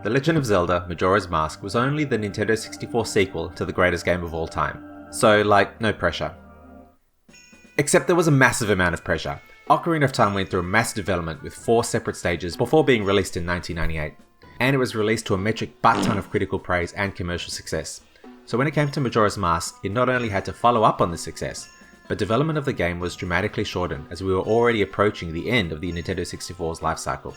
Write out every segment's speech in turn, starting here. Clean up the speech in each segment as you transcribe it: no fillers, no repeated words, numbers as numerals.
The Legend of Zelda Majora's Mask was only the Nintendo 64 sequel to the greatest game of all time, so no pressure. Except there was a massive amount of pressure. Ocarina of Time went through a massive development with 4 separate stages before being released in 1998, and it was released to a metric butt-ton of critical praise and commercial success. So when it came to Majora's Mask, it not only had to follow up on this success, but development of the game was dramatically shortened as we were already approaching the end of the Nintendo 64's life cycle.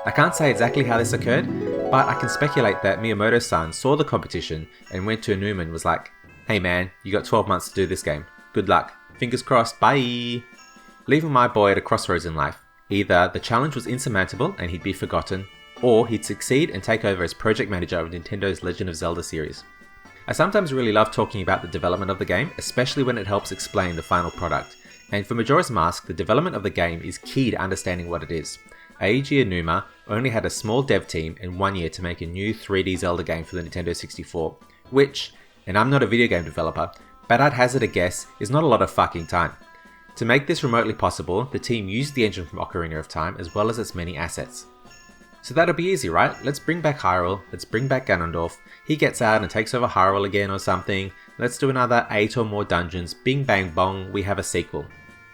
I can't say exactly how this occurred, but I can speculate that Miyamoto-san saw the competition and went to Aonuma and was like, "Hey man, you got 12 months to do this game. Good luck. Fingers crossed, bye!" Leaving my boy at a crossroads in life. Either the challenge was insurmountable and he'd be forgotten, or he'd succeed and take over as project manager of Nintendo's Legend of Zelda series. I sometimes really love talking about the development of the game, especially when it helps explain the final product, and for Majora's Mask, the development of the game is key to understanding what it is. Eiji Aonuma only had a small dev team and 1 year to make a new 3D Zelda game for the Nintendo 64, which, and I'm not a video game developer, but I'd hazard a guess, is not a lot of fucking time. To make this remotely possible, the team used the engine from Ocarina of Time as well as its many assets. So that'll be easy, right? Let's bring back Hyrule, let's bring back Ganondorf, he gets out and takes over Hyrule again or something, let's do another 8 or more dungeons, bing bang bong, we have a sequel.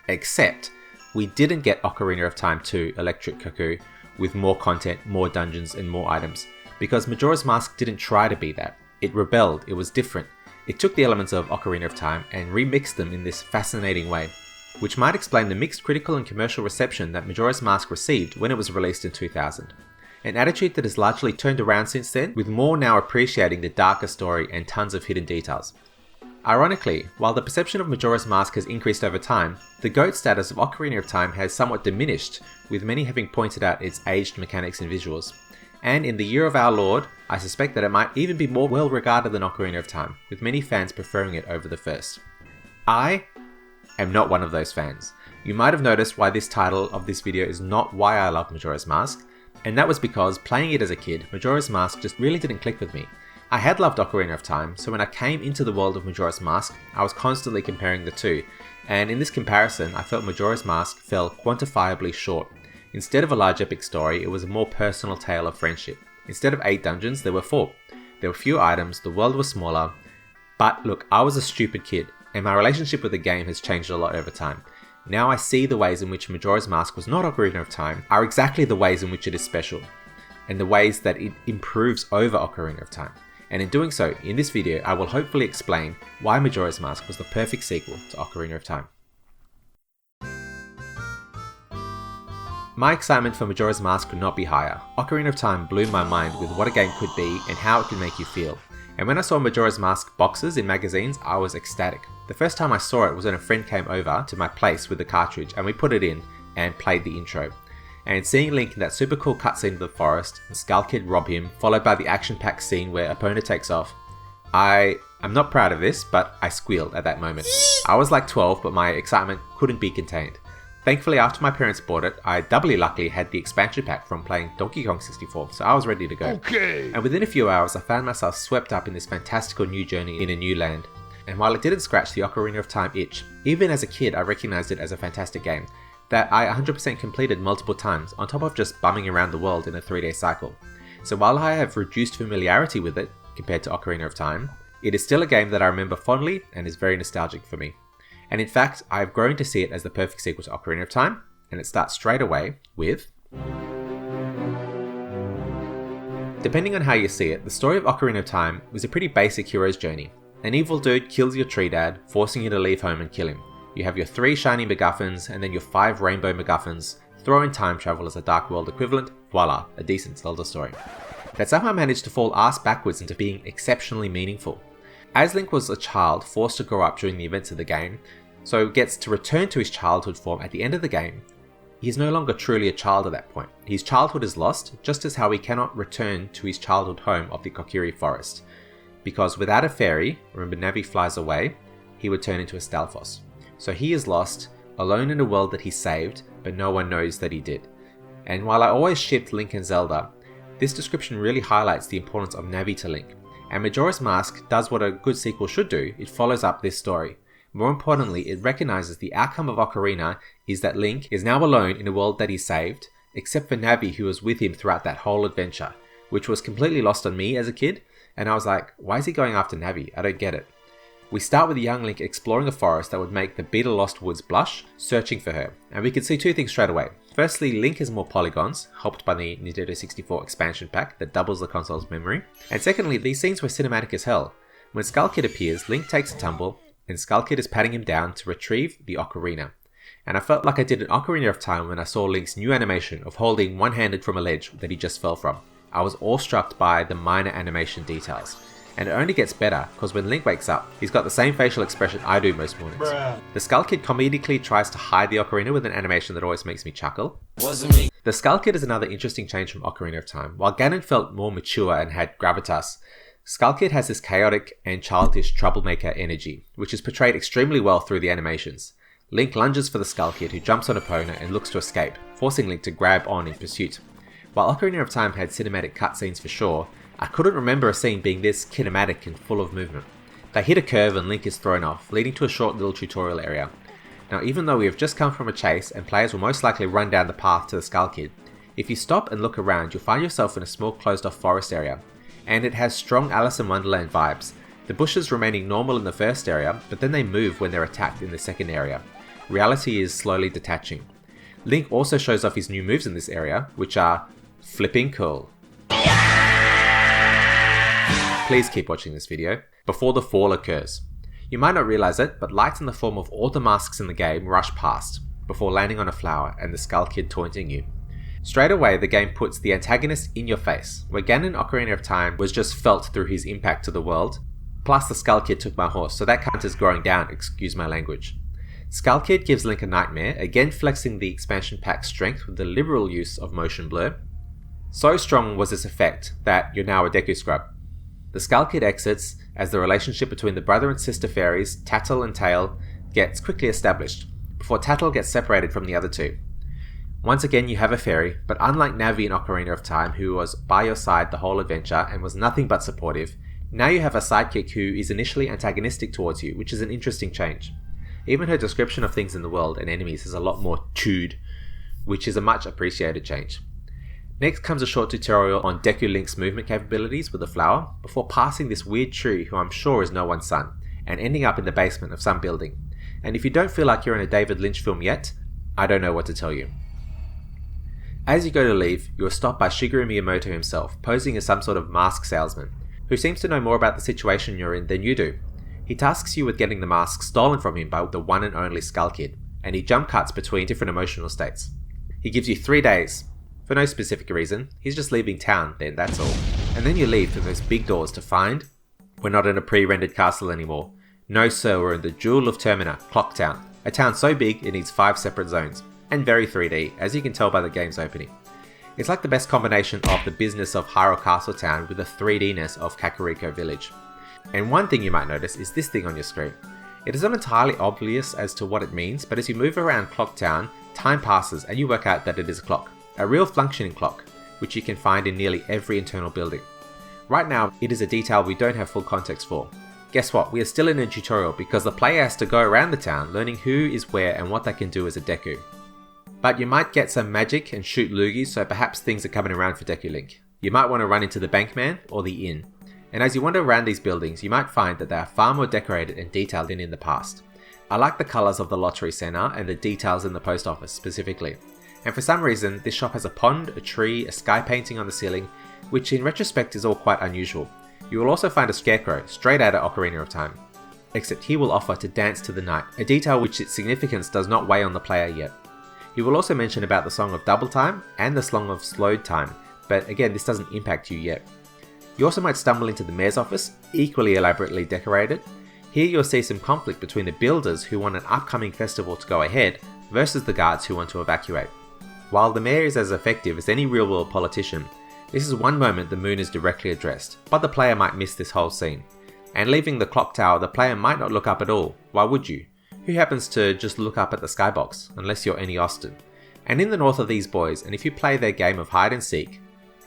Except, we didn't get Ocarina of Time 2 Electric Cuckoo with more content, more dungeons and more items, because Majora's Mask didn't try to be that. It rebelled, it was different. It took the elements of Ocarina of Time and remixed them in this fascinating way, which might explain the mixed critical and commercial reception that Majora's Mask received when it was released in 2000. An attitude that has largely turned around since then, with more now appreciating the darker story and tons of hidden details. Ironically, while the perception of Majora's Mask has increased over time, the GOAT status of Ocarina of Time has somewhat diminished, with many having pointed out its aged mechanics and visuals. And in the year of our Lord, I suspect that it might even be more well regarded than Ocarina of Time, with many fans preferring it over the first. I am not one of those fans. You might have noticed why this title of this video is not why I love Majora's Mask, and that was because playing it as a kid, Majora's Mask just really didn't click with me. I had loved Ocarina of Time, so when I came into the world of Majora's Mask, I was constantly comparing the two, and in this comparison, I felt Majora's Mask fell quantifiably short. Instead of a large epic story, it was a more personal tale of friendship. Instead of 8 dungeons, there were 4. There were few items, the world was smaller, but look, I was a stupid kid, and my relationship with the game has changed a lot over time. Now I see the ways in which Majora's Mask was not Ocarina of Time are exactly the ways in which it is special, and the ways that it improves over Ocarina of Time. And in doing so, in this video, I will hopefully explain why Majora's Mask was the perfect sequel to Ocarina of Time. My excitement for Majora's Mask could not be higher. Ocarina of Time blew my mind with what a game could be and how it could make you feel. And when I saw Majora's Mask boxes in magazines, I was ecstatic. The first time I saw it was when a friend came over to my place with the cartridge and we put it in and played the intro. And seeing Link in that super cool cutscene of the forest, and Skull Kid rob him, followed by the action-packed scene where Epona takes off, I'm not proud of this, but I squealed at that moment. I was like 12, but my excitement couldn't be contained. Thankfully, after my parents bought it, I doubly luckily had the expansion pack from playing Donkey Kong 64, so I was ready to go. Okay. And within a few hours, I found myself swept up in this fantastical new journey in a new land. And while it didn't scratch the Ocarina of Time itch, even as a kid I recognized it as a fantastic game that I 100% completed multiple times, on top of just bumming around the world in a 3-day cycle. So while I have reduced familiarity with it compared to Ocarina of Time, it is still a game that I remember fondly and is very nostalgic for me. And in fact, I have grown to see it as the perfect sequel to Ocarina of Time, and it starts straight away with... Depending on how you see it, the story of Ocarina of Time was a pretty basic hero's journey. An evil dude kills your tree dad, forcing you to leave home and kill him. You have your 3 shiny MacGuffins and then your 5 rainbow MacGuffins, throw in time travel as a Dark World equivalent, voila, a decent Zelda story. That somehow managed to fall ass backwards into being exceptionally meaningful. As Link was a child forced to grow up during the events of the game, so gets to return to his childhood form at the end of the game, he is no longer truly a child at that point. His childhood is lost, just as how he cannot return to his childhood home of the Kokiri Forest. because without a fairy, remember Navi flies away, he would turn into a Stalfos. So he is lost, alone in a world that he saved, but no one knows that he did. And while I always shipped Link and Zelda, this description really highlights the importance of Navi to Link. And Majora's Mask does what a good sequel should do, it follows up this story. More importantly, it recognizes the outcome of Ocarina is that Link is now alone in a world that he saved, except for Navi, who was with him throughout that whole adventure, which was completely lost on me as a kid, and I was like, why is he going after Navi? I don't get it. We start with a young Link exploring a forest that would make the Beetle Lost Woods blush, searching for her, and we can see two things straight away. Firstly, Link has more polygons, helped by the Nintendo 64 expansion pack that doubles the console's memory, and secondly, these scenes were cinematic as hell. When Skull Kid appears, Link takes a tumble, and Skull Kid is patting him down to retrieve the Ocarina. And I felt like I did an Ocarina of Time when I saw Link's new animation of holding one-handed from a ledge that he just fell from. I was awestruck by the minor animation details. And it only gets better, because when Link wakes up, he's got the same facial expression I do most mornings. Bruh. The Skull Kid comedically tries to hide the Ocarina with an animation that always makes me chuckle. Wasn't me. The Skull Kid is another interesting change from Ocarina of Time. While Ganon felt more mature and had gravitas, Skull Kid has this chaotic and childish troublemaker energy, which is portrayed extremely well through the animations. Link lunges for the Skull Kid, who jumps on a opponent and looks to escape, forcing Link to grab on in pursuit. While Ocarina of Time had cinematic cutscenes for sure, I couldn't remember a scene being this kinematic and full of movement. They hit a curve and Link is thrown off, leading to a short little tutorial area. Now, even though we have just come from a chase and players will most likely run down the path to the Skull Kid, if you stop and look around, you'll find yourself in a small closed off forest area. And it has strong Alice in Wonderland vibes, the bushes remaining normal in the first area, but then they move when they're attacked in the second area. Reality is slowly detaching. Link also shows off his new moves in this area, which are flipping cool. Please keep watching this video before the fall occurs. You might not realize it, but lights in the form of all the masks in the game rush past, before landing on a flower and the Skull Kid taunting you. Straight away, the game puts the antagonist in your face, where Ganon Ocarina of Time was just felt through his impact to the world, plus the Skull Kid took my horse, so that count is growing down, excuse my language. Skull Kid gives Link a nightmare, again flexing the expansion pack's strength with the liberal use of motion blur. So strong was this effect that you're now a Deku scrub. The Skull Kid exits as the relationship between the brother and sister fairies, Tattle and Tail, gets quickly established, before Tattle gets separated from the other two. Once again you have a fairy, but unlike Navi in Ocarina of Time, who was by your side the whole adventure and was nothing but supportive, now you have a sidekick who is initially antagonistic towards you, which is an interesting change. Even her description of things in the world and enemies is a lot more chewed, which is a much appreciated change. Next comes a short tutorial on Deku Link's movement capabilities with a flower, before passing this weird tree who I'm sure is no one's son, and ending up in the basement of some building. And if you don't feel like you're in a David Lynch film yet, I don't know what to tell you. As you go to leave, you are stopped by Shigeru Miyamoto himself, posing as some sort of mask salesman, who seems to know more about the situation you're in than you do. He tasks you with getting the mask stolen from him by the one and only Skull Kid, and he jump cuts between different emotional states. He gives you 3 days, for no specific reason, he's just leaving town then, that's all. And then you leave through those big doors to find, we're not in a pre-rendered castle anymore. No sir, we're in the Jewel of Termina, Clock Town, a town so big it needs 5 separate zones. And very 3D, as you can tell by the game's opening. It's like the best combination of the business of Hyrule Castle Town with the 3D-ness of Kakariko Village. And one thing you might notice is this thing on your screen. It is not entirely obvious as to what it means, but as you move around Clock Town, time passes and you work out that it is a clock. A real functioning clock, which you can find in nearly every internal building. Right now, it is a detail we don't have full context for. Guess what, we are still in a tutorial because the player has to go around the town learning who is where and what they can do as a Deku. But you might get some magic and shoot loogies, so perhaps things are coming around for Deku Link. You might want to run into the Bankman or the inn. And as you wander around these buildings, you might find that they are far more decorated and detailed than in the past. I like the colours of the lottery centre and the details in the post office specifically. And for some reason, this shop has a pond, a tree, a sky painting on the ceiling, which in retrospect is all quite unusual. You will also find a scarecrow, straight out of Ocarina of Time. Except he will offer to dance to the night, a detail which its significance does not weigh on the player yet. He will also mention about the Song of Double Time and the Song of Slowed Time, but again this doesn't impact you yet. You also might stumble into the mayor's office, equally elaborately decorated. Here you'll see some conflict between the builders who want an upcoming festival to go ahead versus the guards who want to evacuate. While the mayor is as effective as any real-world politician, This is one moment the moon is directly addressed, but the player might miss this whole scene. And leaving the clock tower, the player might not look up at all. Why would you? Who happens to just look up at the skybox, unless you're any Austin? And in the north of these boys, and if you play their game of hide and seek,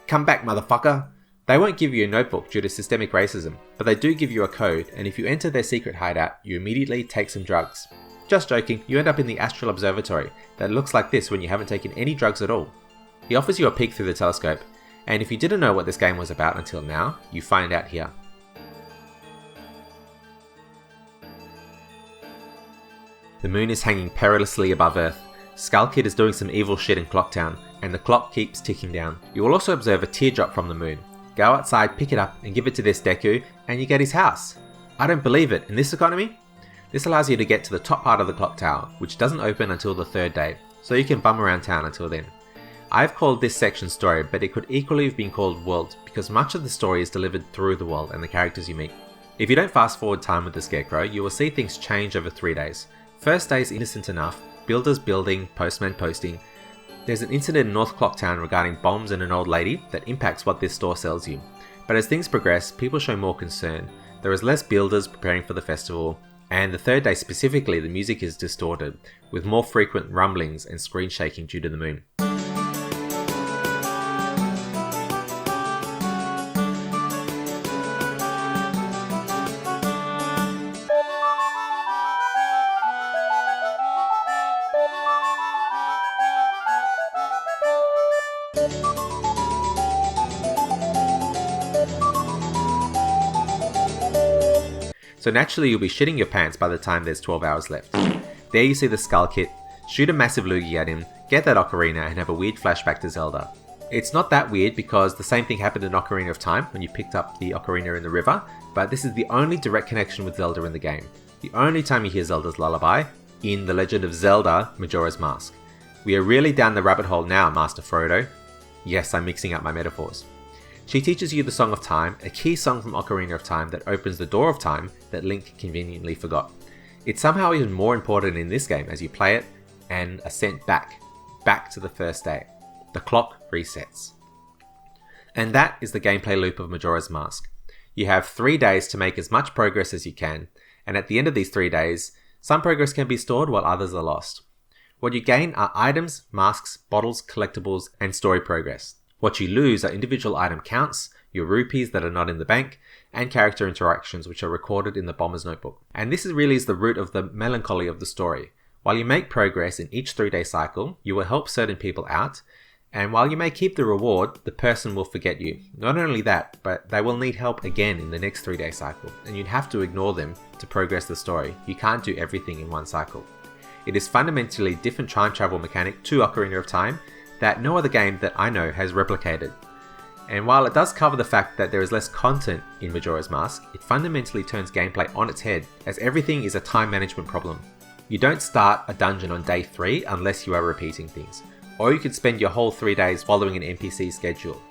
come back motherfucker! They won't give you a notebook due to systemic racism, but they do give you a code, and if you enter their secret hideout, you immediately take some drugs. Just joking, you end up in the Astral Observatory that looks like this when you haven't taken any drugs at all. He offers you a peek through the telescope, and if you didn't know what this game was about until now, you find out here. The moon is hanging perilously above Earth. Skull Kid is doing some evil shit in Clocktown, and the clock keeps ticking down. You will also observe a teardrop from the moon. Go outside, pick it up, and give it to this Deku, and you get his house. I don't believe it, in this economy? This allows you to get to the top part of the clock tower, which doesn't open until the third day, so you can bum around town until then. I've called this section story, but it could equally have been called world, because much of the story is delivered through the world and the characters you meet. If you don't fast forward time with the Scarecrow, you will see things change over 3 days. First day is innocent enough, builders building, postmen posting. There's an incident in North Clocktown regarding bombs and an old lady that impacts what this store sells you. But as things progress, people show more concern. There is less builders preparing for the festival, and the third day specifically the music is distorted, with more frequent rumblings and screen shaking due to the moon. So naturally you'll be shitting your pants by the time there's 12 hours left. There you see the Skull Kid, shoot a massive loogie at him, get that Ocarina and have a weird flashback to Zelda. It's not that weird because the same thing happened in Ocarina of Time when you picked up the Ocarina in the river, but this is the only direct connection with Zelda in the game. The only time you hear Zelda's lullaby, in The Legend of Zelda Majora's Mask. We are really down the rabbit hole now, Master Frodo. Yes, I'm mixing up my metaphors. She teaches you the Song of Time, a key song from Ocarina of Time that opens the door of time that Link conveniently forgot. It's somehow even more important in this game as you play it and are sent back to the first day. The clock resets. And that is the gameplay loop of Majora's Mask. You have 3 days to make as much progress as you can, and at the end of these 3 days, some progress can be stored while others are lost. What you gain are items, masks, bottles, collectibles, and story progress. What you lose are individual item counts, your rupees that are not in the bank, and character interactions which are recorded in the Bomber's Notebook. And this really is the root of the melancholy of the story. While you make progress in each 3-day cycle, you will help certain people out, and while you may keep the reward, the person will forget you. Not only that, but they will need help again in the next 3-day cycle, and you'd have to ignore them to progress the story. You can't do everything in one cycle. It is fundamentally different time travel mechanic to Ocarina of Time that no other game that I know has replicated. And while it does cover the fact that there is less content in Majora's Mask, it fundamentally turns gameplay on its head, as everything is a time management problem. You don't start a dungeon on day 3 unless you are repeating things, or you could spend your whole 3 days following an NPC schedule.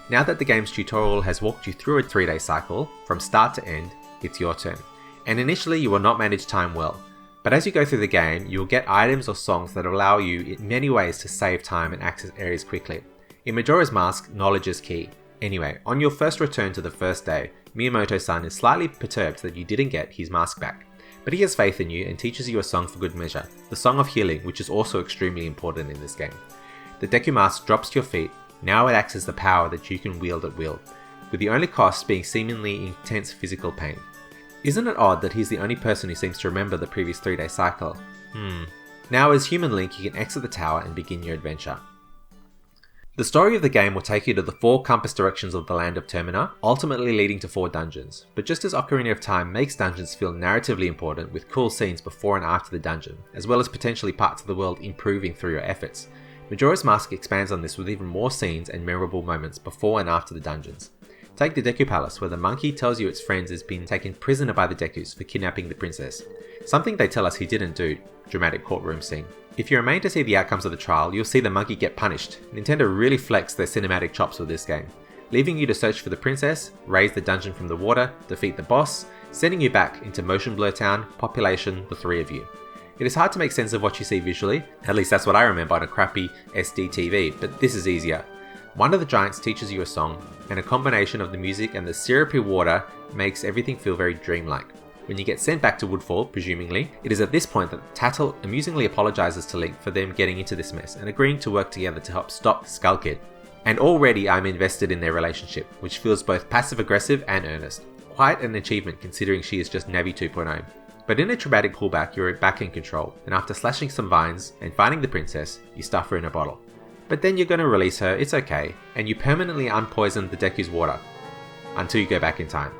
Now that the game's tutorial has walked you through a 3-day cycle, from start to end, it's your turn. And initially you will not manage time well, but as you go through the game, you will get items or songs that allow you in many ways to save time and access areas quickly. In Majora's Mask, knowledge is key. Anyway, on your first return to the first day, Miyamoto-san is slightly perturbed that you didn't get his mask back. But he has faith in you and teaches you a song for good measure, the Song of Healing, which is also extremely important in this game. The Deku mask drops to your feet. Now it acts as the power that you can wield at will, with the only cost being seemingly intense physical pain. Isn't it odd that he's the only person who seems to remember the previous 3-day cycle? Now as Human Link, you can exit the tower and begin your adventure. The story of the game will take you to the 4 compass directions of the land of Termina, ultimately leading to 4 dungeons. But just as Ocarina of Time makes dungeons feel narratively important with cool scenes before and after the dungeon, as well as potentially parts of the world improving through your efforts, Majora's Mask expands on this with even more scenes and memorable moments before and after the dungeons. Take the Deku Palace, where the monkey tells you its friends has been taken prisoner by the Dekus for kidnapping the princess. Something they tell us he didn't do. Dramatic courtroom scene. If you remain to see the outcomes of the trial, you'll see the monkey get punished. Nintendo really flexed their cinematic chops with this game, leaving you to search for the princess, raise the dungeon from the water, defeat the boss, sending you back into Motion Blur Town, population, the 3 of you. It is hard to make sense of what you see visually, at least that's what I remember on a crappy SD TV, but this is easier. One of the giants teaches you a song, and a combination of the music and the syrupy water makes everything feel very dreamlike. When you get sent back to Woodfall, presumably, it is at this point that Tattle amusingly apologizes to Link for them getting into this mess and agreeing to work together to help stop the Skull Kid. And already I'm invested in their relationship, which feels both passive-aggressive and earnest. Quite an achievement considering she is just Navi 2.0. But in a traumatic pullback, you're back in control, and after slashing some vines and finding the princess, you stuff her in a bottle. But then you're going to release her, it's okay, and you permanently unpoison the Deku's water, until you go back in time.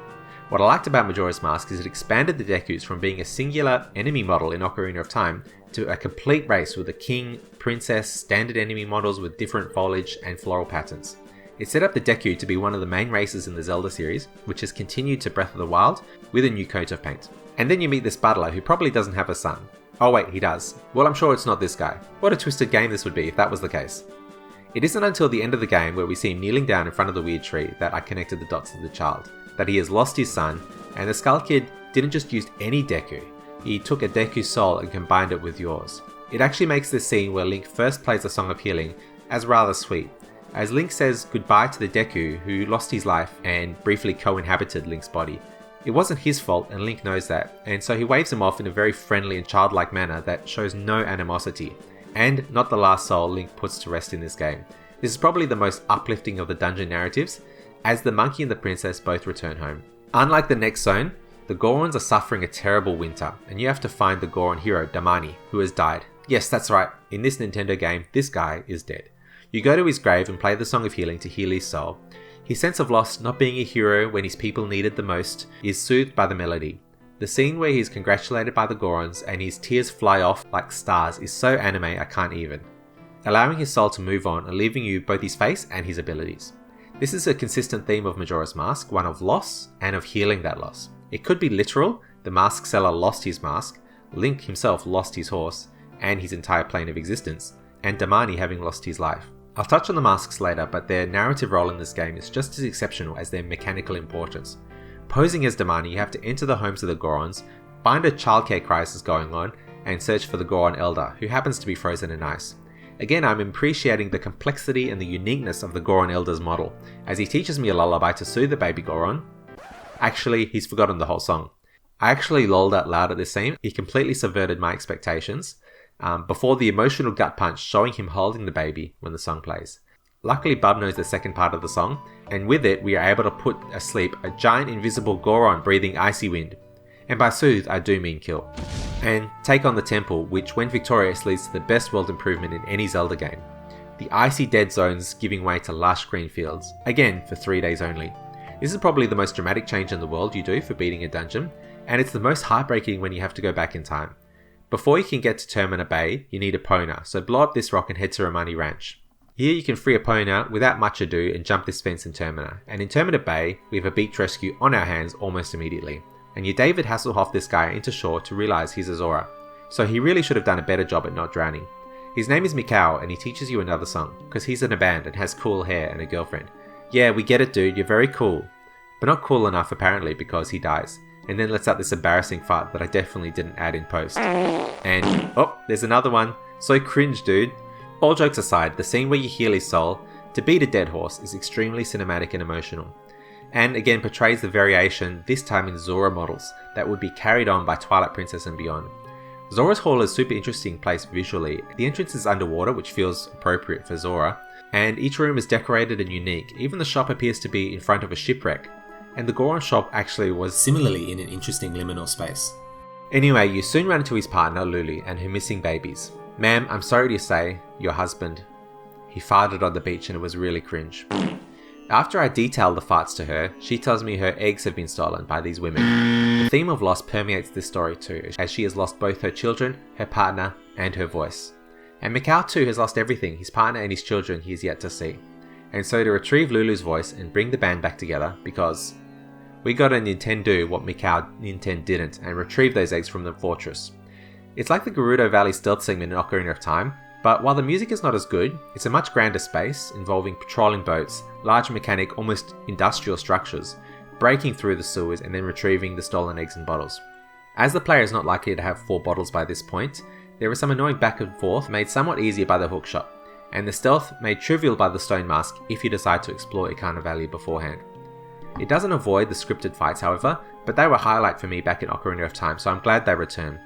What I liked about Majora's Mask is it expanded the Dekus from being a singular enemy model in Ocarina of Time to a complete race with a king, princess, standard enemy models with different foliage and floral patterns. It set up the Deku to be one of the main races in the Zelda series, which has continued to Breath of the Wild with a new coat of paint. And then you meet this butler who probably doesn't have a son. Oh wait, he does. Well, I'm sure it's not this guy. What a twisted game this would be if that was the case. It isn't until the end of the game where we see him kneeling down in front of the weird tree that I connected the dots to the child, that he has lost his son, and the Skull Kid didn't just use any Deku, he took a Deku soul and combined it with yours. It actually makes this scene where Link first plays a Song of Healing as rather sweet, as Link says goodbye to the Deku who lost his life and briefly co-inhabited Link's body. It wasn't his fault and Link knows that, and so he waves him off in a very friendly and childlike manner that shows no animosity. And not the last soul Link puts to rest in this game. This is probably the most uplifting of the dungeon narratives, as the monkey and the princess both return home. Unlike the next zone, the Gorons are suffering a terrible winter, and you have to find the Goron hero, Damani, who has died. Yes, that's right, in this Nintendo game, this guy is dead. You go to his grave and play the Song of Healing to heal his soul. His sense of loss, not being a hero when his people needed the most, is soothed by the melody. The scene where he is congratulated by the Gorons and his tears fly off like stars is so anime I can't even. Allowing his soul to move on and leaving you both his face and his abilities. This is a consistent theme of Majora's Mask, one of loss and of healing that loss. It could be literal, the mask seller lost his mask, Link himself lost his horse and his entire plane of existence, and Damani having lost his life. I'll touch on the masks later, but their narrative role in this game is just as exceptional as their mechanical importance. Posing as Damani, you have to enter the homes of the Gorons, find a childcare crisis going on, and search for the Goron Elder, who happens to be frozen in ice. Again, I'm appreciating the complexity and the uniqueness of the Goron Elder's model, as he teaches me a lullaby to soothe the baby Goron. Actually, he's forgotten the whole song. I actually lolled out loud at this scene. He completely subverted my expectations, before the emotional gut punch showing him holding the baby when the song plays. Luckily, Bub knows the second part of the song, and with it we are able to put asleep a giant invisible Goron breathing icy wind. And by soothe, I do mean kill. And take on the temple, which when victorious leads to the best world improvement in any Zelda game. The icy dead zones giving way to lush green fields, again for 3 days only. This is probably the most dramatic change in the world you do for beating a dungeon, and it's the most heartbreaking when you have to go back in time. Before you can get to Termina Bay, you need Epona, so blow up this rock and head to Romani Ranch. Here you can free Epona without much ado and jump this fence in Termina, and in Termina Bay, we have a beach rescue on our hands almost immediately. And you David Hasselhoff this guy into shore to realise he's a Zora, so he really should have done a better job at not drowning. His name is Mikao and he teaches you another song, because he's in a band and has cool hair and a girlfriend. Yeah, we get it dude, you're very cool. But not cool enough apparently because he dies, and then lets out this embarrassing fart that I definitely didn't add in post. And, oh, there's another one. So cringe dude. All jokes aside, the scene where you heal his soul, to beat a dead horse is extremely cinematic and emotional. And again portrays the variation, this time in Zora models, that would be carried on by Twilight Princess and beyond. Zora's Hall is a super interesting place visually. The entrance is underwater, which feels appropriate for Zora, and each room is decorated and unique. Even the shop appears to be in front of a shipwreck, and the Goron shop actually was similarly in an interesting liminal space. Anyway, you soon run into his partner Lulu and her missing babies. Ma'am, I'm sorry to say, your husband, he farted on the beach and it was really cringe. After I detail the farts to her, she tells me her eggs have been stolen by these women. The theme of loss permeates this story too, as she has lost both her children, her partner, and her voice. And Mikao too has lost everything, his partner and his children he is yet to see. And so to retrieve Lulu's voice and bring the band back together, because we gotta Nintendo what Mikao Nintendo didn't, and retrieve those eggs from the fortress. It's like the Gerudo Valley stealth segment in Ocarina of Time, but while the music is not as good, it's a much grander space, involving patrolling boats, large mechanic, almost industrial structures, breaking through the sewers and then retrieving the stolen eggs and bottles. As the player is not likely to have 4 bottles by this point, there is some annoying back and forth made somewhat easier by the hookshot. and the stealth made trivial by the stone mask if you decide to explore Ocarina Valley beforehand. It doesn't avoid the scripted fights, however, but they were a highlight for me back in Ocarina of Time, so I'm glad they return.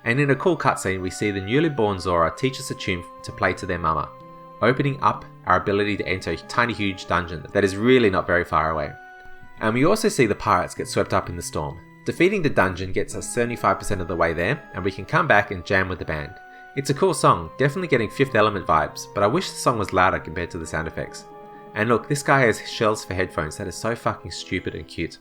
And in a cool cutscene, we see the newly born Zora teach us a tune to play to their mama, opening up our ability to enter a tiny huge dungeon that is really not very far away. And we also see the pirates get swept up in the storm. Defeating the dungeon gets us 75% of the way there, and we can come back and jam with the band. It's a cool song, definitely getting Fifth Element vibes, but I wish the song was louder compared to the sound effects. And look, this guy has shells for headphones, that is so fucking stupid and cute.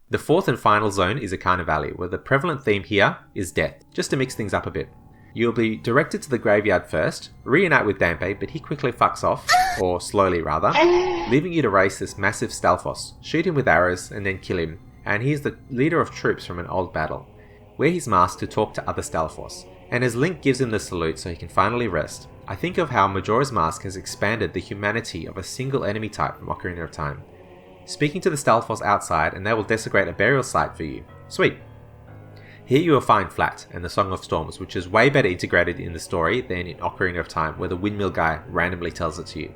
The fourth and final zone is Ocarina Valley, where the prevalent theme here is death, just to mix things up a bit. You'll be directed to the graveyard first, reunite with Dampe, but he quickly fucks off, or slowly rather, leaving you to race this massive Stalfos, shoot him with arrows and then kill him, and he is the leader of troops from an old battle. Wear his mask to talk to other Stalfos, and as Link gives him the salute so he can finally rest, I think of how Majora's Mask has expanded the humanity of a single enemy type from Ocarina of Time. Speaking to the Stalfos outside and they will desecrate a burial site for you. Sweet. Here you will find Flat and the Song of Storms, which is way better integrated in the story than in Ocarina of Time, where the windmill guy randomly tells it to you.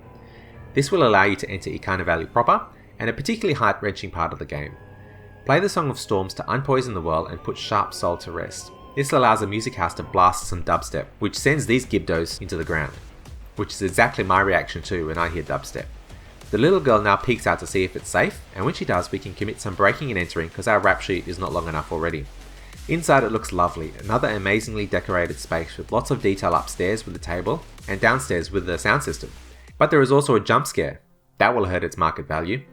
This will allow you to enter Ocarina Valley proper, and a particularly heart-wrenching part of the game. Play the Song of Storms to unpoison the world and put Sharp Soul to rest. This allows the music house to blast some dubstep, which sends these Gibdos into the ground, which is exactly my reaction too when I hear dubstep. The little girl now peeks out to see if it's safe, and when she does we can commit some breaking and entering because our rap sheet is not long enough already. Inside it looks lovely, another amazingly decorated space with lots of detail upstairs with the table and downstairs with the sound system. But there is also a jump scare. That will hurt its market value.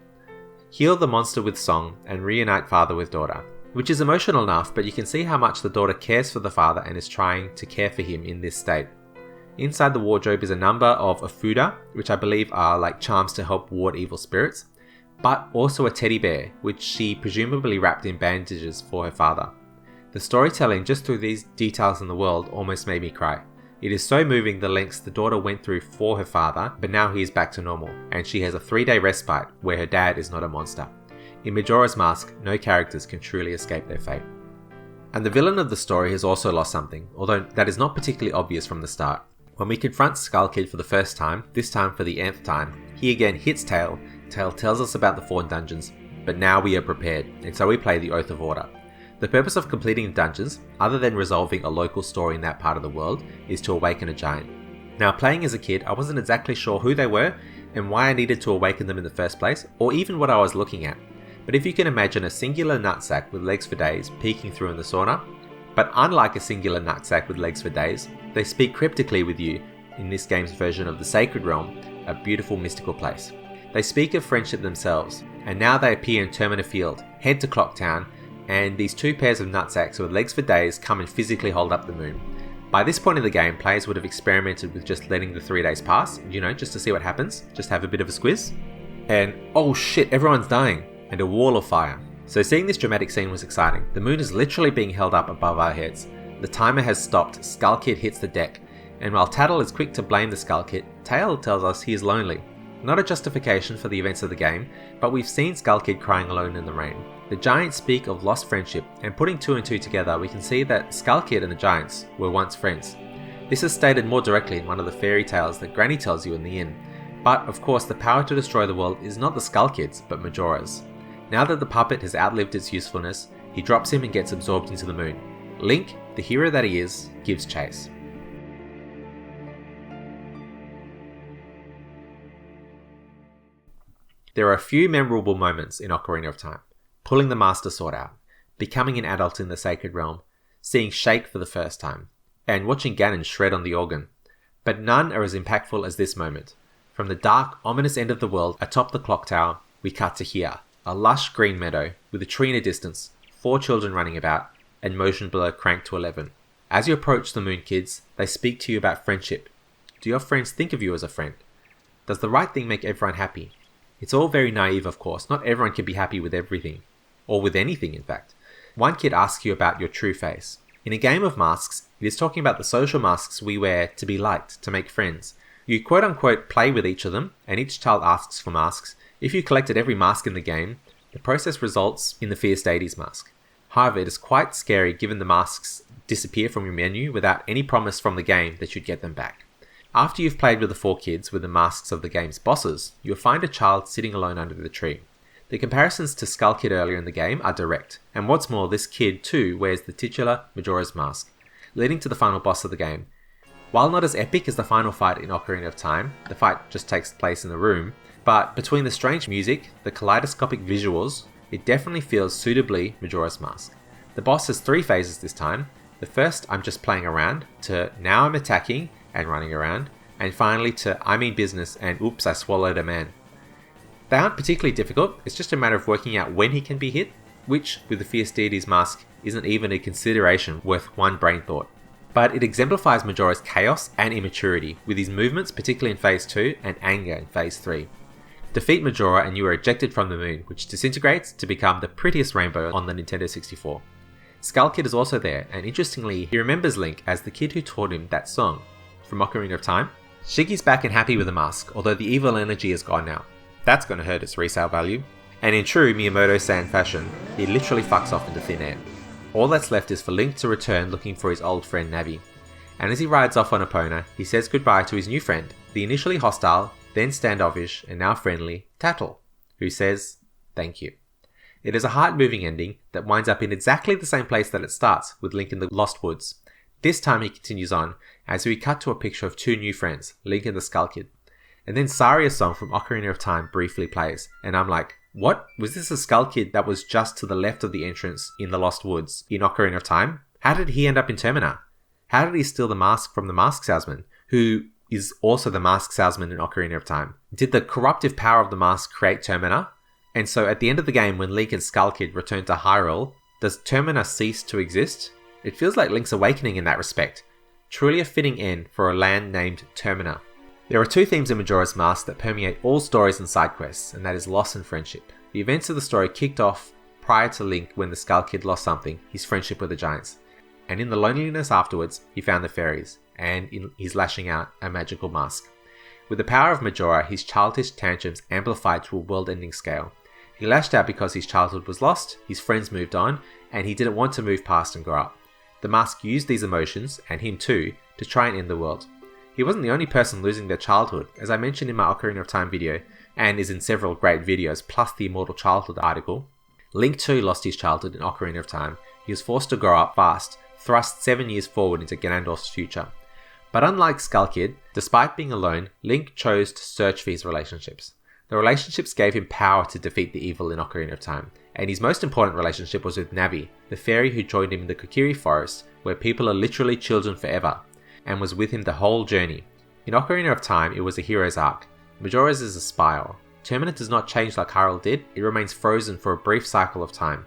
Heal the monster with song and reunite father with daughter, which is emotional enough, but you can see how much the daughter cares for the father and is trying to care for him in this state. Inside the wardrobe is a number of afuda, which I believe are like charms to help ward evil spirits, but also a teddy bear, which she presumably wrapped in bandages for her father. The storytelling just through these details in the world almost made me cry. It is so moving the lengths the daughter went through for her father, but now he is back to normal, and she has a 3-day respite where her dad is not a monster. In Majora's Mask, no characters can truly escape their fate. And the villain of the story has also lost something, although that is not particularly obvious from the start. When we confront Skull Kid for the first time, this time for the nth time, he again hits Tail. Tail tells us about the 4 dungeons, but now we are prepared, and so we play the Oath of Order. The purpose of completing the dungeons, other than resolving a local story in that part of the world, is to awaken a giant. Now, playing as a kid, I wasn't exactly sure who they were and why I needed to awaken them in the first place, or even what I was looking at. But if you can imagine a singular nutsack with legs for days peeking through in the sauna, but unlike a singular nutsack with legs for days, they speak cryptically with you in this game's version of the Sacred Realm, a beautiful mystical place. They speak of friendship themselves, and now they appear in Termina Field, head to Clocktown, and these 2 pairs of nutsacks with legs for days come and physically hold up the moon. By this point in the game, players would have experimented with just letting the 3 days pass, just to see what happens, just have a bit of a squiz. And oh shit, everyone's dying, and a wall of fire. So seeing this dramatic scene was exciting. The moon is literally being held up above our heads. The timer has stopped, Skull Kid hits the deck, and while Tattle is quick to blame the Skull Kid, Tail tells us he is lonely. Not a justification for the events of the game, but we've seen Skull Kid crying alone in the rain. The giants speak of lost friendship, and putting 2 and 2 together we can see that Skull Kid and the giants were once friends. This is stated more directly in one of the fairy tales that Granny tells you in the inn. But of course the power to destroy the world is not the Skull Kid's, but Majora's. Now that the puppet has outlived its usefulness, he drops him and gets absorbed into the moon. Link, the hero that he is, gives chase. There are a few memorable moments in Ocarina of Time. Pulling the Master Sword out, becoming an adult in the Sacred Realm, seeing Shake for the first time, and watching Ganon shred on the organ. But none are as impactful as this moment. From the dark, ominous end of the world atop the clock tower, we cut to here, a lush green meadow with a tree in a distance, 4 children running about, and motion blur cranked to 11. As you approach the Moon Kids, they speak to you about friendship. Do your friends think of you as a friend? Does the right thing make everyone happy? It's all very naive, of course. Not everyone can be happy with everything. Or with anything, in fact. One kid asks you about your true face. In a game of masks, it is talking about the social masks we wear to be liked, to make friends. You quote-unquote play with each of them, and each child asks for masks. If you collected every mask in the game, the process results in the Fierce Deities mask. However, it is quite scary given the masks disappear from your menu without any promise from the game that you'd get them back. After you've played with the 4 kids with the masks of the game's bosses, you'll find a child sitting alone under the tree. The comparisons to Skull Kid earlier in the game are direct, and what's more, this kid too wears the titular Majora's Mask, leading to the final boss of the game. While not as epic as the final fight in Ocarina of Time, the fight just takes place in the room, but between the strange music, the kaleidoscopic visuals, it definitely feels suitably Majora's Mask. The boss has 3 phases this time. The first, I'm just playing around, to now I'm attacking and running around, and finally to I mean business and oops, I swallowed a man. They aren't particularly difficult, it's just a matter of working out when he can be hit, which, with the Fierce Deity's mask, isn't even a consideration worth one brain thought. But it exemplifies Majora's chaos and immaturity, with his movements particularly in Phase 2 and anger in Phase 3. Defeat Majora and you are ejected from the moon, which disintegrates to become the prettiest rainbow on the Nintendo 64. Skull Kid is also there, and interestingly, he remembers Link as the kid who taught him that song from Ocarina of Time. Shiggy's back and happy with the mask, although the evil energy is gone now. That's going to hurt its resale value. And in true Miyamoto-san fashion, he literally fucks off into thin air. All that's left is for Link to return looking for his old friend Navi. And as he rides off on Epona, he says goodbye to his new friend, the initially hostile, then standoffish, and now friendly Tattle, who says, "Thank you." It is a heart-moving ending that winds up in exactly the same place that it starts, with Link in the Lost Woods. This time he continues on, as we cut to a picture of 2 new friends, Link and the Skull Kid. And then Saria's song from Ocarina of Time briefly plays, and I'm like, what? Was this a Skull Kid that was just to the left of the entrance in the Lost Woods in Ocarina of Time? How did he end up in Termina? How did he steal the mask from the mask salesman, who is also the mask salesman in Ocarina of Time? Did the corruptive power of the mask create Termina? And so at the end of the game, when Link and Skull Kid return to Hyrule, does Termina cease to exist? It feels like Link's Awakening in that respect. Truly a fitting end for a land named Termina. There are 2 themes in Majora's Mask that permeate all stories and side quests, and that is loss and friendship. The events of the story kicked off prior to Link when the Skull Kid lost something, his friendship with the giants. And in the loneliness afterwards, he found the fairies, and in his lashing out a magical mask. With the power of Majora, his childish tantrums amplified to a world-ending scale. He lashed out because his childhood was lost, his friends moved on, and he didn't want to move past and grow up. The mask used these emotions, and him too, to try and end the world. He wasn't the only person losing their childhood, as I mentioned in my Ocarina of Time video, and is in several great videos, plus the Immortal Childhood article. Link too lost his childhood in Ocarina of Time. He was forced to grow up fast, thrust 7 years forward into Ganondorf's future. But unlike Skull Kid, despite being alone, Link chose to search for his relationships. The relationships gave him power to defeat the evil in Ocarina of Time, and his most important relationship was with Navi, the fairy who joined him in the Kokiri forest, where people are literally children forever, and was with him the whole journey. In Ocarina of Time, it was a hero's arc. Majora's is a spiral. Termina does not change like Hyrule did, it remains frozen for a brief cycle of time.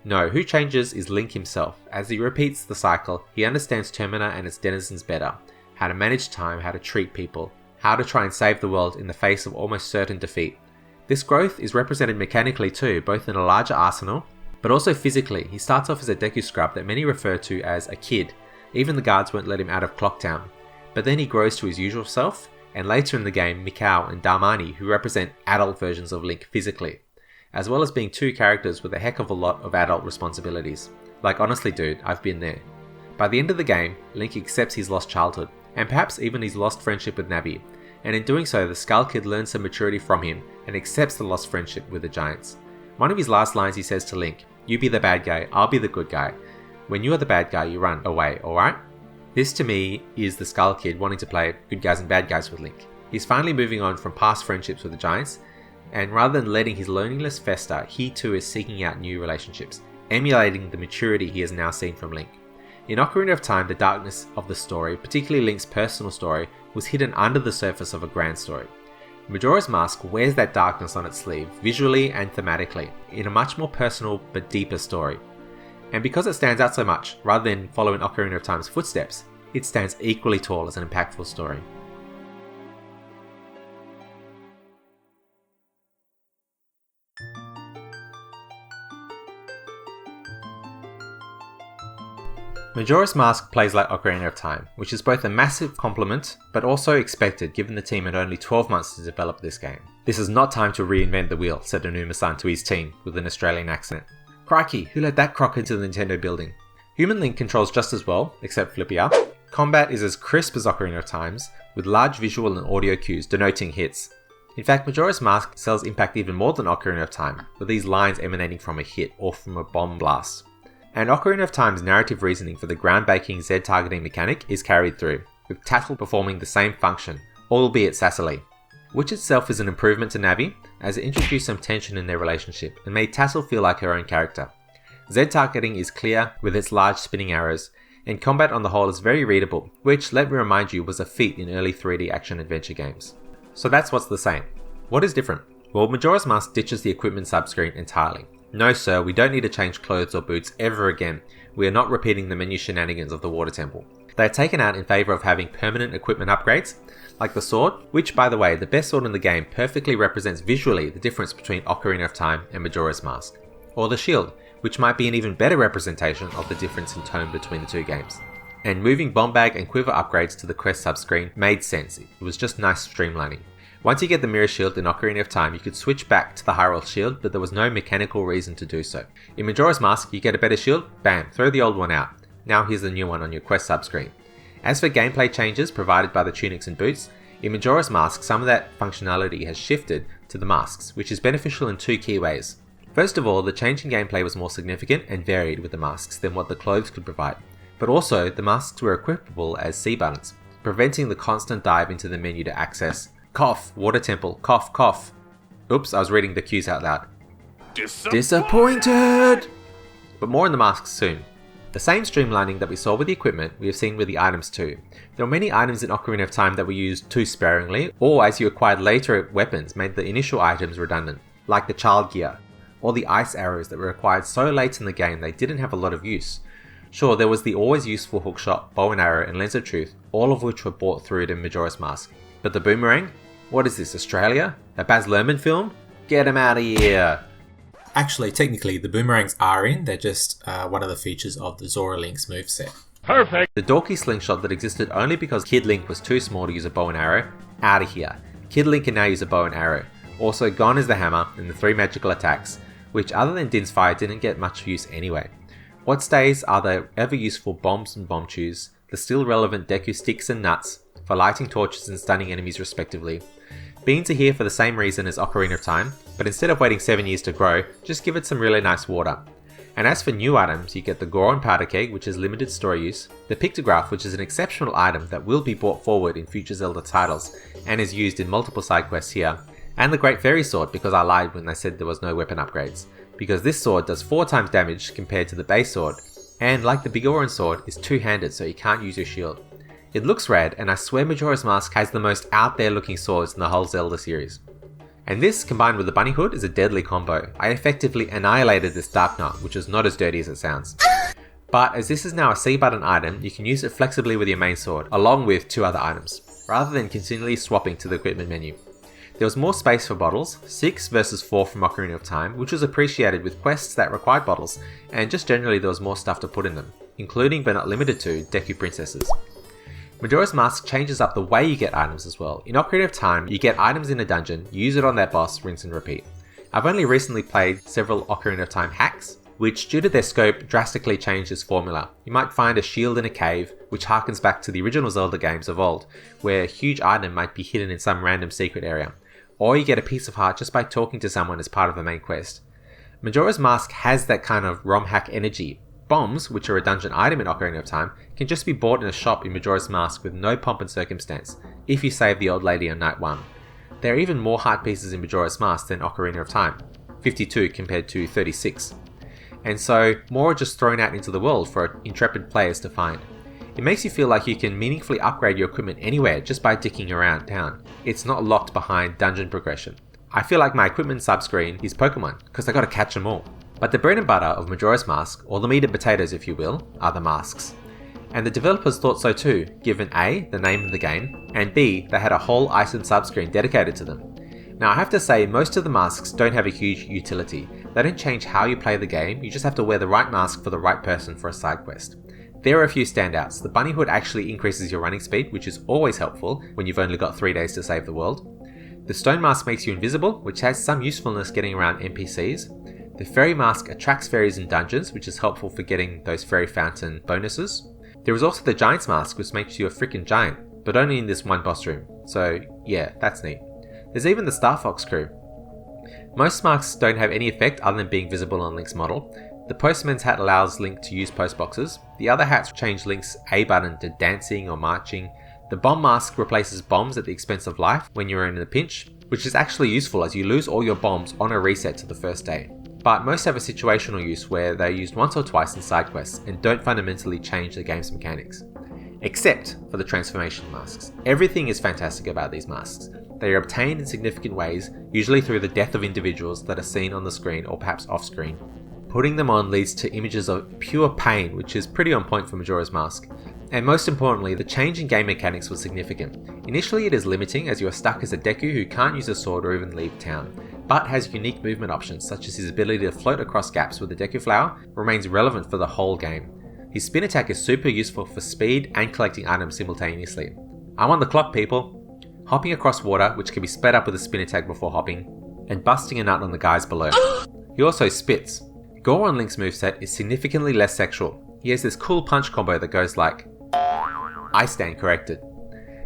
No, who changes is Link himself. As he repeats the cycle, he understands Termina and its denizens better, how to manage time, how to treat people, how to try and save the world in the face of almost certain defeat. This growth is represented mechanically too, both in a larger arsenal, but also physically. He starts off as a Deku Scrub that many refer to as a kid. Even the guards won't let him out of Clocktown. But then he grows to his usual self, and later in the game, Mikau and Darmani, who represent adult versions of Link physically, as well as being 2 characters with a heck of a lot of adult responsibilities. Like honestly dude, I've been there. By the end of the game, Link accepts his lost childhood, and perhaps even his lost friendship with Navi, and in doing so the Skull Kid learns some maturity from him and accepts the lost friendship with the giants. One of his last lines he says to Link, "You be the bad guy, I'll be the good guy. When you are the bad guy, you run away, alright?" This to me is the Skull Kid wanting to play good guys and bad guys with Link. He's finally moving on from past friendships with the giants, and rather than letting his loneliness fester, he too is seeking out new relationships, emulating the maturity he has now seen from Link. In Ocarina of Time, the darkness of the story, particularly Link's personal story, was hidden under the surface of a grand story. Majora's Mask wears that darkness on its sleeve, visually and thematically, in a much more personal but deeper story. And because it stands out so much, rather than following Ocarina of Time's footsteps, it stands equally tall as an impactful story. Majora's Mask plays like Ocarina of Time, which is both a massive compliment, but also expected given the team had only 12 months to develop this game. "This is not time to reinvent the wheel," said Onuma-san to his team with an Australian accent. "Crikey, who let that crock into the Nintendo building?" Human Link controls just as well, except Flippia. Combat is as crisp as Ocarina of Time's, with large visual and audio cues denoting hits. In fact, Majora's Mask sells impact even more than Ocarina of Time, with these lines emanating from a hit or from a bomb blast. And Ocarina of Time's narrative reasoning for the groundbreaking Z targeting mechanic is carried through, with Tattle performing the same function, albeit sassily. Which itself is an improvement to Navi, as it introduced some tension in their relationship and made Tattle feel like her own character. Z targeting is clear with its large spinning arrows, and combat on the whole is very readable, which, let me remind you, was a feat in early 3D action-adventure games. So that's what's the same. What is different? Well, Majora's Mask ditches the equipment subscreen entirely. No sir, we don't need to change clothes or boots ever again. We are not repeating the menu shenanigans of the Water Temple. They are taken out in favour of having permanent equipment upgrades, like the sword, which by the way, the best sword in the game, perfectly represents visually the difference between Ocarina of Time and Majora's Mask. Or the shield, which might be an even better representation of the difference in tone between the two games. And moving bomb bag and quiver upgrades to the quest subscreen made sense, it was just nice streamlining. Once you get the mirror shield in Ocarina of Time, you could switch back to the Hyrule shield, but there was no mechanical reason to do so. In Majora's Mask, you get a better shield, bam, throw the old one out. Now here's the new one on your quest subscreen. As for gameplay changes provided by the tunics and boots, in Majora's Mask some of that functionality has shifted to the masks, which is beneficial in two key ways. First of all, the change in gameplay was more significant and varied with the masks than what the clothes could provide. But also, the masks were equipable as C buttons, preventing the constant dive into the menu to access cough, Water Temple, cough, cough. Oops, I was reading the cues out loud. Disappointed! But more on the masks soon. The same streamlining that we saw with the equipment, we have seen with the items too. There were many items in Ocarina of Time that were used too sparingly, or as you acquired later weapons made the initial items redundant, like the child gear, or the ice arrows that were acquired so late in the game they didn't have a lot of use. Sure, there was the always useful hookshot, bow and arrow, and lens of truth, all of which were brought through to Majora's Mask. But the boomerang? What is this, Australia? A Baz Luhrmann film? Get him out of here! Actually, technically, the boomerangs are in, they're just one of the features of the Zora Link's moveset. Perfect! The dorky slingshot that existed only because Kid Link was too small to use a bow and arrow? Out of here. Kid Link can now use a bow and arrow. Also, gone is the hammer and the 3 magical attacks, which other than Din's Fire didn't get much use anyway. What stays are the ever useful bombs and bomb chews, the still relevant Deku sticks and nuts, for lighting torches and stunning enemies respectively. Beans are here for the same reason as Ocarina of Time, but instead of waiting 7 years to grow, just give it some really nice water. And as for new items, you get the Goron Powder Keg, which is limited store use, the Pictograph, which is an exceptional item that will be brought forward in future Zelda titles, and is used in multiple side quests here, and the Great Fairy Sword, because I lied when I said there was no weapon upgrades, because this sword does 4 times damage compared to the base sword, and like the Big Oran sword, is two-handed so you can't use your shield. It looks rad, and I swear Majora's Mask has the most out there looking swords in the whole Zelda series. And this, combined with the bunny hood, is a deadly combo. I effectively annihilated this Dark Knot, which is not as dirty as it sounds. But as this is now a C button item, you can use it flexibly with your main sword, along with 2 other items, rather than continually swapping to the equipment menu. There was more space for bottles, 6 versus 4 from Ocarina of Time, which was appreciated with quests that required bottles, and just generally there was more stuff to put in them, including but not limited to Deku Princesses. Majora's Mask changes up the way you get items as well. In Ocarina of Time, you get items in a dungeon, use it on that boss, rinse and repeat. I've only recently played several Ocarina of Time hacks, which due to their scope drastically change this formula. You might find a shield in a cave, which harkens back to the original Zelda games of old, where a huge item might be hidden in some random secret area. Or you get a piece of heart just by talking to someone as part of the main quest. Majora's Mask has that kind of ROM hack energy. Bombs, which are a dungeon item in Ocarina of Time, can just be bought in a shop in Majora's Mask with no pomp and circumstance, if you save the old lady on night 1. There are even more heart pieces in Majora's Mask than Ocarina of Time, 52 compared to 36. And so, more are just thrown out into the world for intrepid players to find. It makes you feel like you can meaningfully upgrade your equipment anywhere just by dicking around town. It's not locked behind dungeon progression. I feel like my equipment subscreen is Pokemon, because I gotta catch them all. But the bread and butter of Majora's Mask, or the meat and potatoes if you will, are the masks. And the developers thought so too, given A, the name of the game, and B, they had a whole item subscreen dedicated to them. Now I have to say, most of the masks don't have a huge utility. They don't change how you play the game, you just have to wear the right mask for the right person for a side quest. There are a few standouts. The bunny hood actually increases your running speed, which is always helpful when you've only got 3 days to save the world. The stone mask makes you invisible, which has some usefulness getting around NPCs. The fairy mask attracts fairies in dungeons, which is helpful for getting those fairy fountain bonuses. There is also the Giant's Mask, which makes you a freaking giant, but only in this one boss room, so yeah, that's neat. There's even the Star Fox crew. Most masks don't have any effect other than being visible on Link's model. The Postman's hat allows Link to use post boxes. The other hats change Link's A button to dancing or marching. The Bomb Mask replaces bombs at the expense of life when you're in a pinch, which is actually useful as you lose all your bombs on a reset to the first day. But most have a situational use where they're used once or twice in side quests and don't fundamentally change the game's mechanics. Except for the transformation masks. Everything is fantastic about these masks. They are obtained in significant ways, usually through the death of individuals that are seen on the screen or perhaps off screen. Putting them on leads to images of pure pain, which is pretty on point for Majora's Mask. And most importantly, the change in game mechanics was significant. Initially it is limiting as you are stuck as a Deku who can't use a sword or even leave town, but has unique movement options such as his ability to float across gaps with the Deku Flower remains relevant for the whole game. His spin attack is super useful for speed and collecting items simultaneously. I'm on the clock, people! Hopping across water, which can be sped up with a spin attack before hopping, and busting a nut on the guys below. He also spits. Gore on Link's moveset is significantly less sexual. He has this cool punch combo that goes like, I stand corrected.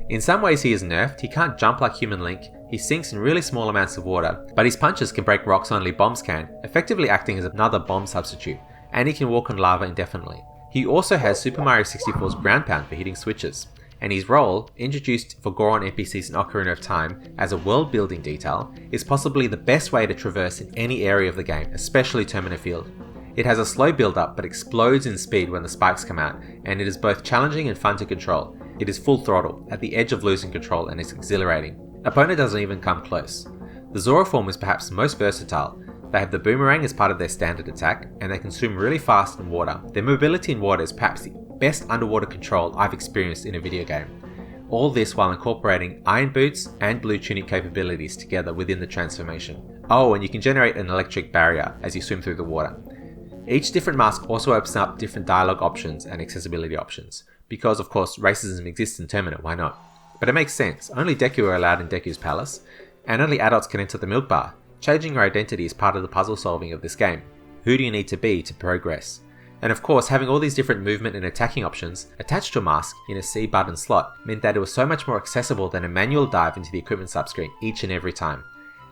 In some ways he is nerfed, he can't jump like human Link, he sinks in really small amounts of water, but his punches can break rocks only bombs can, effectively acting as another bomb substitute, and he can walk on lava indefinitely. He also has Super Mario 64's ground pound for hitting switches, and his role, introduced for Goron NPCs in Ocarina of Time as a world building detail, is possibly the best way to traverse in any area of the game, especially Termina Field. It has a slow build up but explodes in speed when the spikes come out, and it is both challenging and fun to control. It is full throttle, at the edge of losing control, and is exhilarating. Opponent doesn't even come close. The Zora form is perhaps the most versatile. They have the boomerang as part of their standard attack, and they can swim really fast in water. Their mobility in water is perhaps the best underwater control I've experienced in a video game. All this while incorporating Iron Boots and Blue Tunic capabilities together within the transformation. Oh, and you can generate an electric barrier as you swim through the water. Each different mask also opens up different dialogue options and accessibility options, because of course racism exists in Termina, why not? But it makes sense, only Deku are allowed in Deku's palace, and only adults can enter the milk bar. Changing your identity is part of the puzzle solving of this game. Who do you need to be to progress? And of course, having all these different movement and attacking options attached to a mask in a C button slot meant that it was so much more accessible than a manual dive into the equipment subscreen each and every time.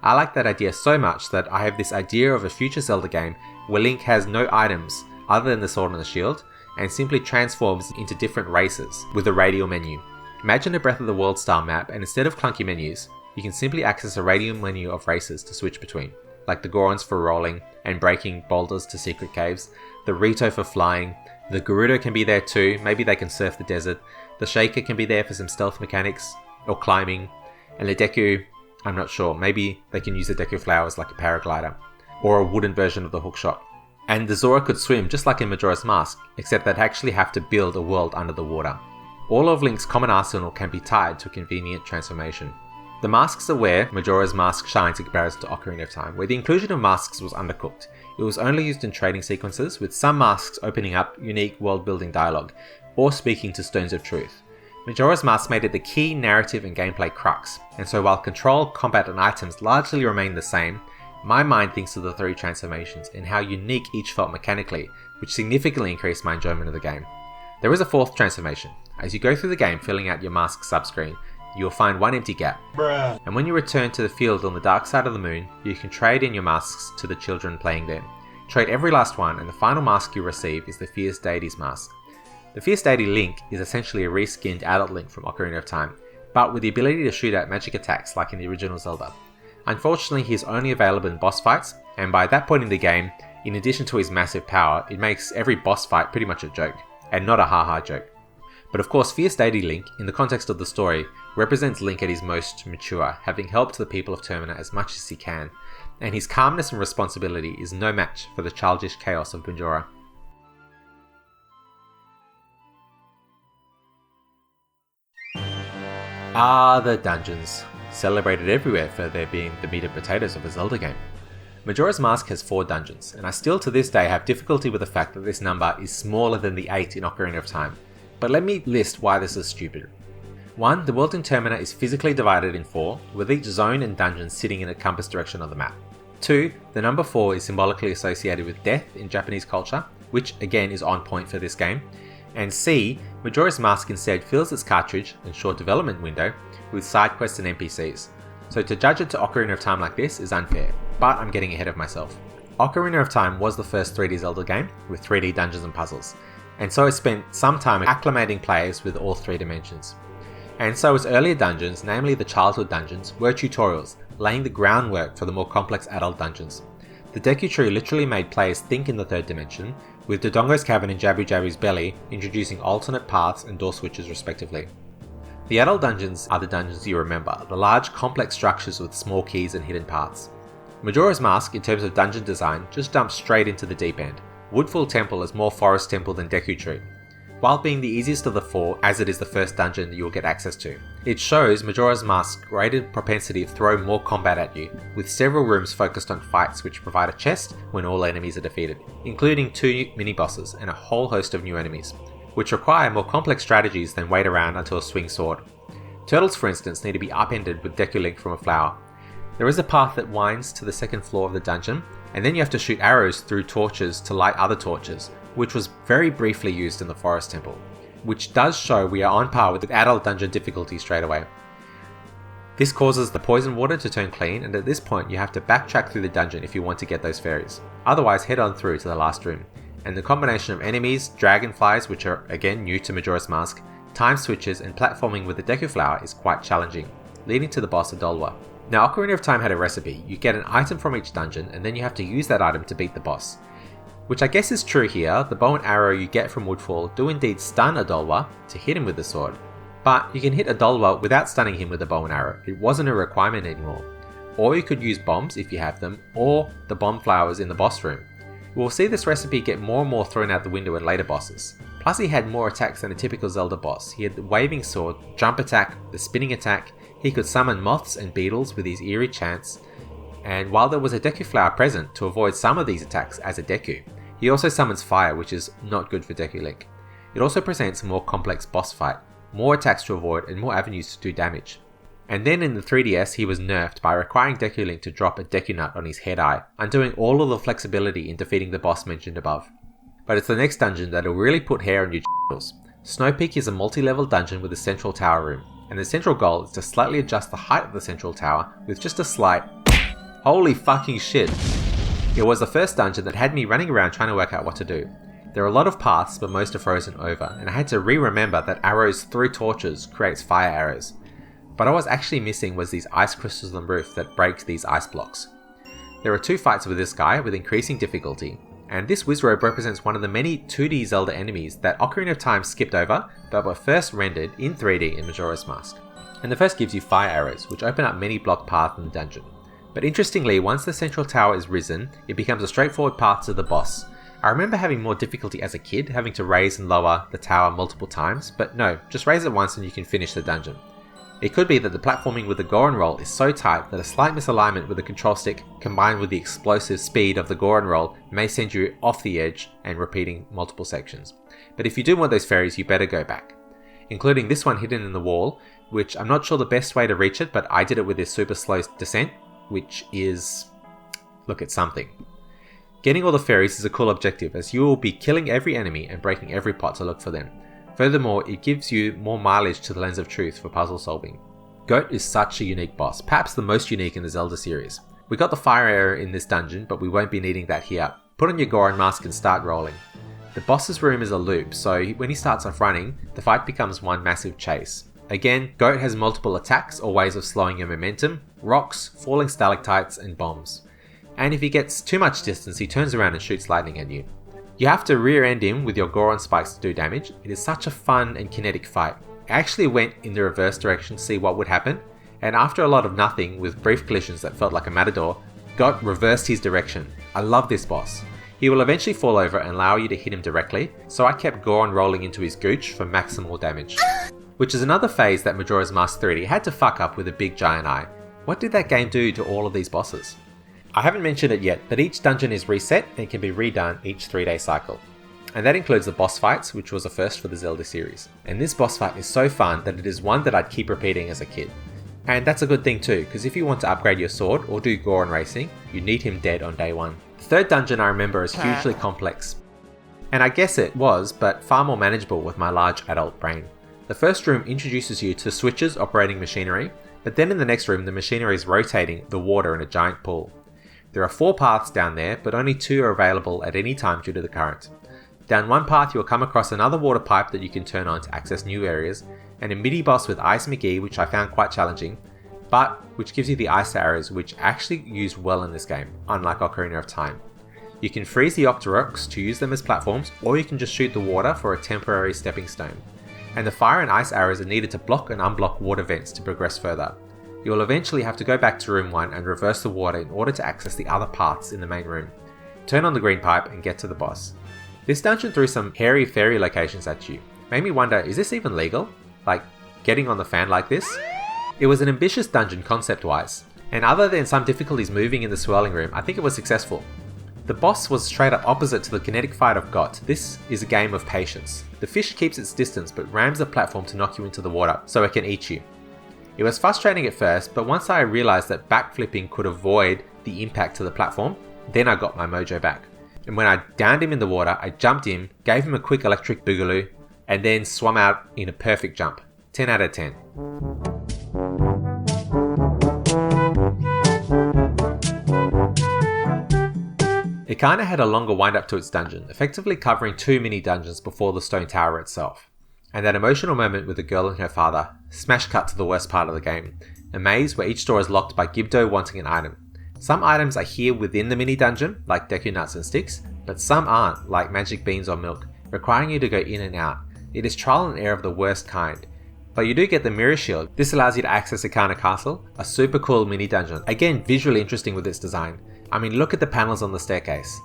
I like that idea so much that I have this idea of a future Zelda game where Link has no items other than the sword and the shield, and simply transforms into different races with a radial menu. Imagine a Breath of the Wild style map, and instead of clunky menus, you can simply access a radial menu of races to switch between, like the Gorons for rolling and breaking boulders to secret caves, the Rito for flying, the Gerudo can be there too, maybe they can surf the desert, the Shaker can be there for some stealth mechanics, or climbing, and the Deku, I'm not sure, maybe they can use the Deku flowers like a paraglider, or a wooden version of the hookshot. And the Zora could swim just like in Majora's Mask, except they'd actually have to build a world under the water. All of Link's common arsenal can be tied to a convenient transformation. The masks are where Majora's Mask shines in comparison to Ocarina of Time, where the inclusion of masks was undercooked. It was only used in trading sequences, with some masks opening up unique world-building dialogue, or speaking to Stones of Truth. Majora's Mask made it the key narrative and gameplay crux, and so while control, combat and items largely remain the same, my mind thinks of the three transformations and how unique each felt mechanically, which significantly increased my enjoyment of the game. There is a fourth transformation. As you go through the game filling out your mask subscreen, you will find one empty gap. Bruh. And when you return to the field on the dark side of the moon, you can trade in your masks to the children playing there. Trade every last one, and the final mask you receive is the Fierce Deity's mask. The Fierce Deity Link is essentially a reskinned adult Link from Ocarina of Time, but with the ability to shoot out magic attacks like in the original Zelda. Unfortunately, he is only available in boss fights, and by that point in the game, in addition to his massive power, it makes every boss fight pretty much a joke, and not a haha joke. But of course, Fierce Deity Link, in the context of the story, represents Link at his most mature, having helped the people of Termina as much as he can, and his calmness and responsibility is no match for the childish chaos of Majora. Ah, the dungeons. Celebrated everywhere for their being the meat and potatoes of a Zelda game. Majora's Mask has 4 dungeons, and I still to this day have difficulty with the fact that this number is smaller than the 8 in Ocarina of Time. But let me list why this is stupid. 1. The world in Termina is physically divided in 4, with each zone and dungeon sitting in a compass direction on the map. 2. The number 4 is symbolically associated with death in Japanese culture, which again is on point for this game. And C, Majora's Mask instead fills its cartridge and short development window with side quests and NPCs. So to judge it to Ocarina of Time like this is unfair, but I'm getting ahead of myself. Ocarina of Time was the first 3D Zelda game with 3D dungeons and puzzles, and so it spent some time acclimating players with all 3 dimensions. And so its earlier dungeons, namely the childhood dungeons, were tutorials, laying the groundwork for the more complex adult dungeons. The Deku Tree literally made players think in the 3rd dimension, with Dodongo's Cavern and Jabu Jabu's Belly introducing alternate paths and door switches respectively. The adult dungeons are the dungeons you remember, the large complex structures with small keys and hidden paths. Majora's Mask, in terms of dungeon design, just dumps straight into the deep end. Woodfall Temple is more Forest Temple than Deku Tree, while being the easiest of the 4 as it is the first dungeon that you will get access to. It shows Majora's Mask's rated propensity to throw more combat at you, with several rooms focused on fights which provide a chest when all enemies are defeated, including 2 mini-bosses and a whole host of new enemies, which require more complex strategies than wait around until a swing sword. Turtles, for instance, need to be upended with Deku Link from a flower. There is a path that winds to the 2nd floor of the dungeon, and then you have to shoot arrows through torches to light other torches, which was very briefly used in the Forest Temple, which does show we are on par with the adult dungeon difficulty straight away. This causes the poison water to turn clean, and at this point you have to backtrack through the dungeon if you want to get those fairies. Otherwise, head on through to the last room, and the combination of enemies, dragonflies, which are again new to Majora's Mask, time switches, and platforming with the Deku Flower is quite challenging, leading to the boss Adolwa. Now, Ocarina of Time had a recipe. You get an item from each dungeon, and then you have to use that item to beat the boss. Which I guess is true here. The bow and arrow you get from Woodfall do indeed stun Adolwa to hit him with the sword, but you can hit Adolwa without stunning him with the bow and arrow. It wasn't a requirement anymore. Or you could use bombs if you have them, or the bomb flowers in the boss room. We'll see this recipe get more and more thrown out the window in later bosses. Plus he had more attacks than a typical Zelda boss. He had the waving sword, jump attack, the spinning attack. He could summon moths and beetles with his eerie chants, and while there was a Deku Flower present to avoid some of these attacks as a Deku, he also summons fire, which is not good for Deku Link. It also presents a more complex boss fight, more attacks to avoid and more avenues to do damage. And then in the 3DS he was nerfed by requiring Deku Link to drop a Deku Nut on his head eye, undoing all of the flexibility in defeating the boss mentioned above. But it's the next dungeon that'll really put hair on your ****s. Snow Peak is a multi-level dungeon with a central tower room, and the central goal is to slightly adjust the height of the central tower with just a slight... Holy fucking shit! It was the first dungeon that had me running around trying to work out what to do. There are a lot of paths, but most are frozen over, and I had to re-remember that arrows through torches creates fire arrows. But I was actually missing was these ice crystals on the roof that break these ice blocks. There are 2 fights with this guy with increasing difficulty, and this Wizrobe represents one of the many 2D Zelda enemies that Ocarina of Time skipped over, but were first rendered in 3D in Majora's Mask. And the first gives you fire arrows, which open up many block paths in the dungeon. But interestingly, once the central tower is risen, it becomes a straightforward path to the boss. I remember having more difficulty as a kid, having to raise and lower the tower multiple times, but no, just raise it once and you can finish the dungeon. It could be that the platforming with the Goron roll is so tight that a slight misalignment with the control stick combined with the explosive speed of the Goron roll may send you off the edge and repeating multiple sections. But if you do want those fairies, you better go back. Including this one hidden in the wall, which I'm not sure the best way to reach it, but I did it with this super slow descent, which is... look at something. Getting all the fairies is a cool objective, as you will be killing every enemy and breaking every pot to look for them. Furthermore, it gives you more mileage to the Lens of Truth for puzzle solving. Goat is such a unique boss, perhaps the most unique in the Zelda series. We got the fire arrow in this dungeon, but we won't be needing that here. Put on your Goron mask and start rolling. The boss's room is a loop, so when he starts off running, the fight becomes one massive chase. Again, Goat has multiple attacks or ways of slowing your momentum, rocks, falling stalactites, and bombs. And if he gets too much distance, he turns around and shoots lightning at you. You have to rear end him with your Goron spikes to do damage. It is such a fun and kinetic fight. I actually went in the reverse direction to see what would happen, and after a lot of nothing with brief collisions that felt like a matador, Goat reversed his direction. I love this boss. He will eventually fall over and allow you to hit him directly, so I kept Goron rolling into his gooch for maximal damage. Which is another phase that Majora's Mask 3D had to fuck up with a big giant eye. What did that game do to all of these bosses? I haven't mentioned it yet, but each dungeon is reset and can be redone each 3-day cycle. And that includes the boss fights, which was a first for the Zelda series. And this boss fight is so fun that it is one that I'd keep repeating as a kid. And that's a good thing too, because if you want to upgrade your sword or do Goron racing, you need him dead on day 1. The third dungeon I remember is hugely complex. And I guess it was, but far more manageable with my large adult brain. The first room introduces you to switches operating machinery, but then in the next room the machinery is rotating the water in a giant pool. There are 4 paths down there, but only 2 are available at any time due to the current. Down one path you'll come across another water pipe that you can turn on to access new areas, and a mini boss with Ice McGee, which I found quite challenging, but which gives you the ice arrows, which actually used well in this game, unlike Ocarina of Time. You can freeze the Octoroks to use them as platforms, or you can just shoot the water for a temporary stepping stone. And the fire and ice arrows are needed to block and unblock water vents to progress further. You will eventually have to go back to room 1 and reverse the water in order to access the other paths in the main room. Turn on the green pipe and get to the boss. This dungeon threw some hairy fairy locations at you. Made me wonder, is this even legal? Like, getting on the fan like this? It was an ambitious dungeon concept-wise, and other than some difficulties moving in the swirling room, I think it was successful. The boss was straight up opposite to the kinetic fight I've got. This is a game of patience. The fish keeps its distance but rams the platform to knock you into the water so it can eat you. It was frustrating at first, but once I realised that backflipping could avoid the impact to the platform, then I got my mojo back. And when I downed him in the water, I jumped in, gave him a quick electric boogaloo, and then swam out in a perfect jump. 10 out of 10. It kinda had a longer wind up to its dungeon, effectively covering 2 mini dungeons before the stone tower itself. And that emotional moment with the girl and her father, smash cut to the worst part of the game, a maze where each door is locked by Gibdo wanting an item. Some items are here within the mini dungeon, like Deku Nuts and Sticks, but some aren't, like magic beans or milk, requiring you to go in and out. It is trial and error of the worst kind. But you do get the mirror shield. This allows you to access Akana Castle, a super cool mini dungeon. Again, visually interesting with its design. I mean, look at the panels on the staircase.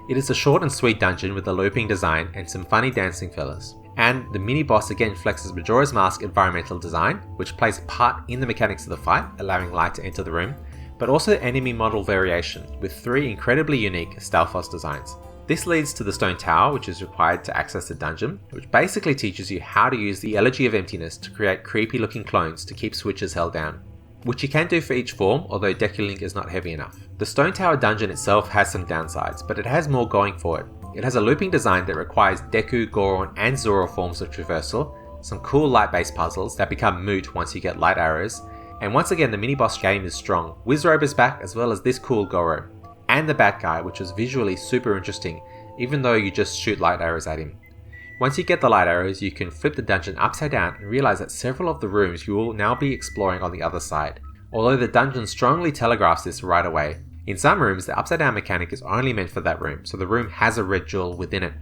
It is a short and sweet dungeon with a looping design and some funny dancing fellas. And the mini boss again flexes Majora's Mask environmental design, which plays a part in the mechanics of the fight, allowing light to enter the room, but also enemy model variation, with 3 incredibly unique Stalfos designs. This leads to the stone tower, which is required to access the dungeon, which basically teaches you how to use the Elegy of Emptiness to create creepy looking clones to keep switches held down, which you can do for each form, although Deku Link is not heavy enough. The stone tower dungeon itself has some downsides, but it has more going for it. It has a looping design that requires Deku, Goron and Zora forms of traversal, some cool light-based puzzles that become moot once you get light arrows, and once again the mini-boss game is strong. Wizrobe is back, as well as this cool Goro, and the bad guy, which was visually super interesting, even though you just shoot light arrows at him. Once you get the light arrows, you can flip the dungeon upside down and realize that several of the rooms you will now be exploring on the other side, although the dungeon strongly telegraphs this right away. In some rooms, the upside down mechanic is only meant for that room, so the room has a red jewel within it.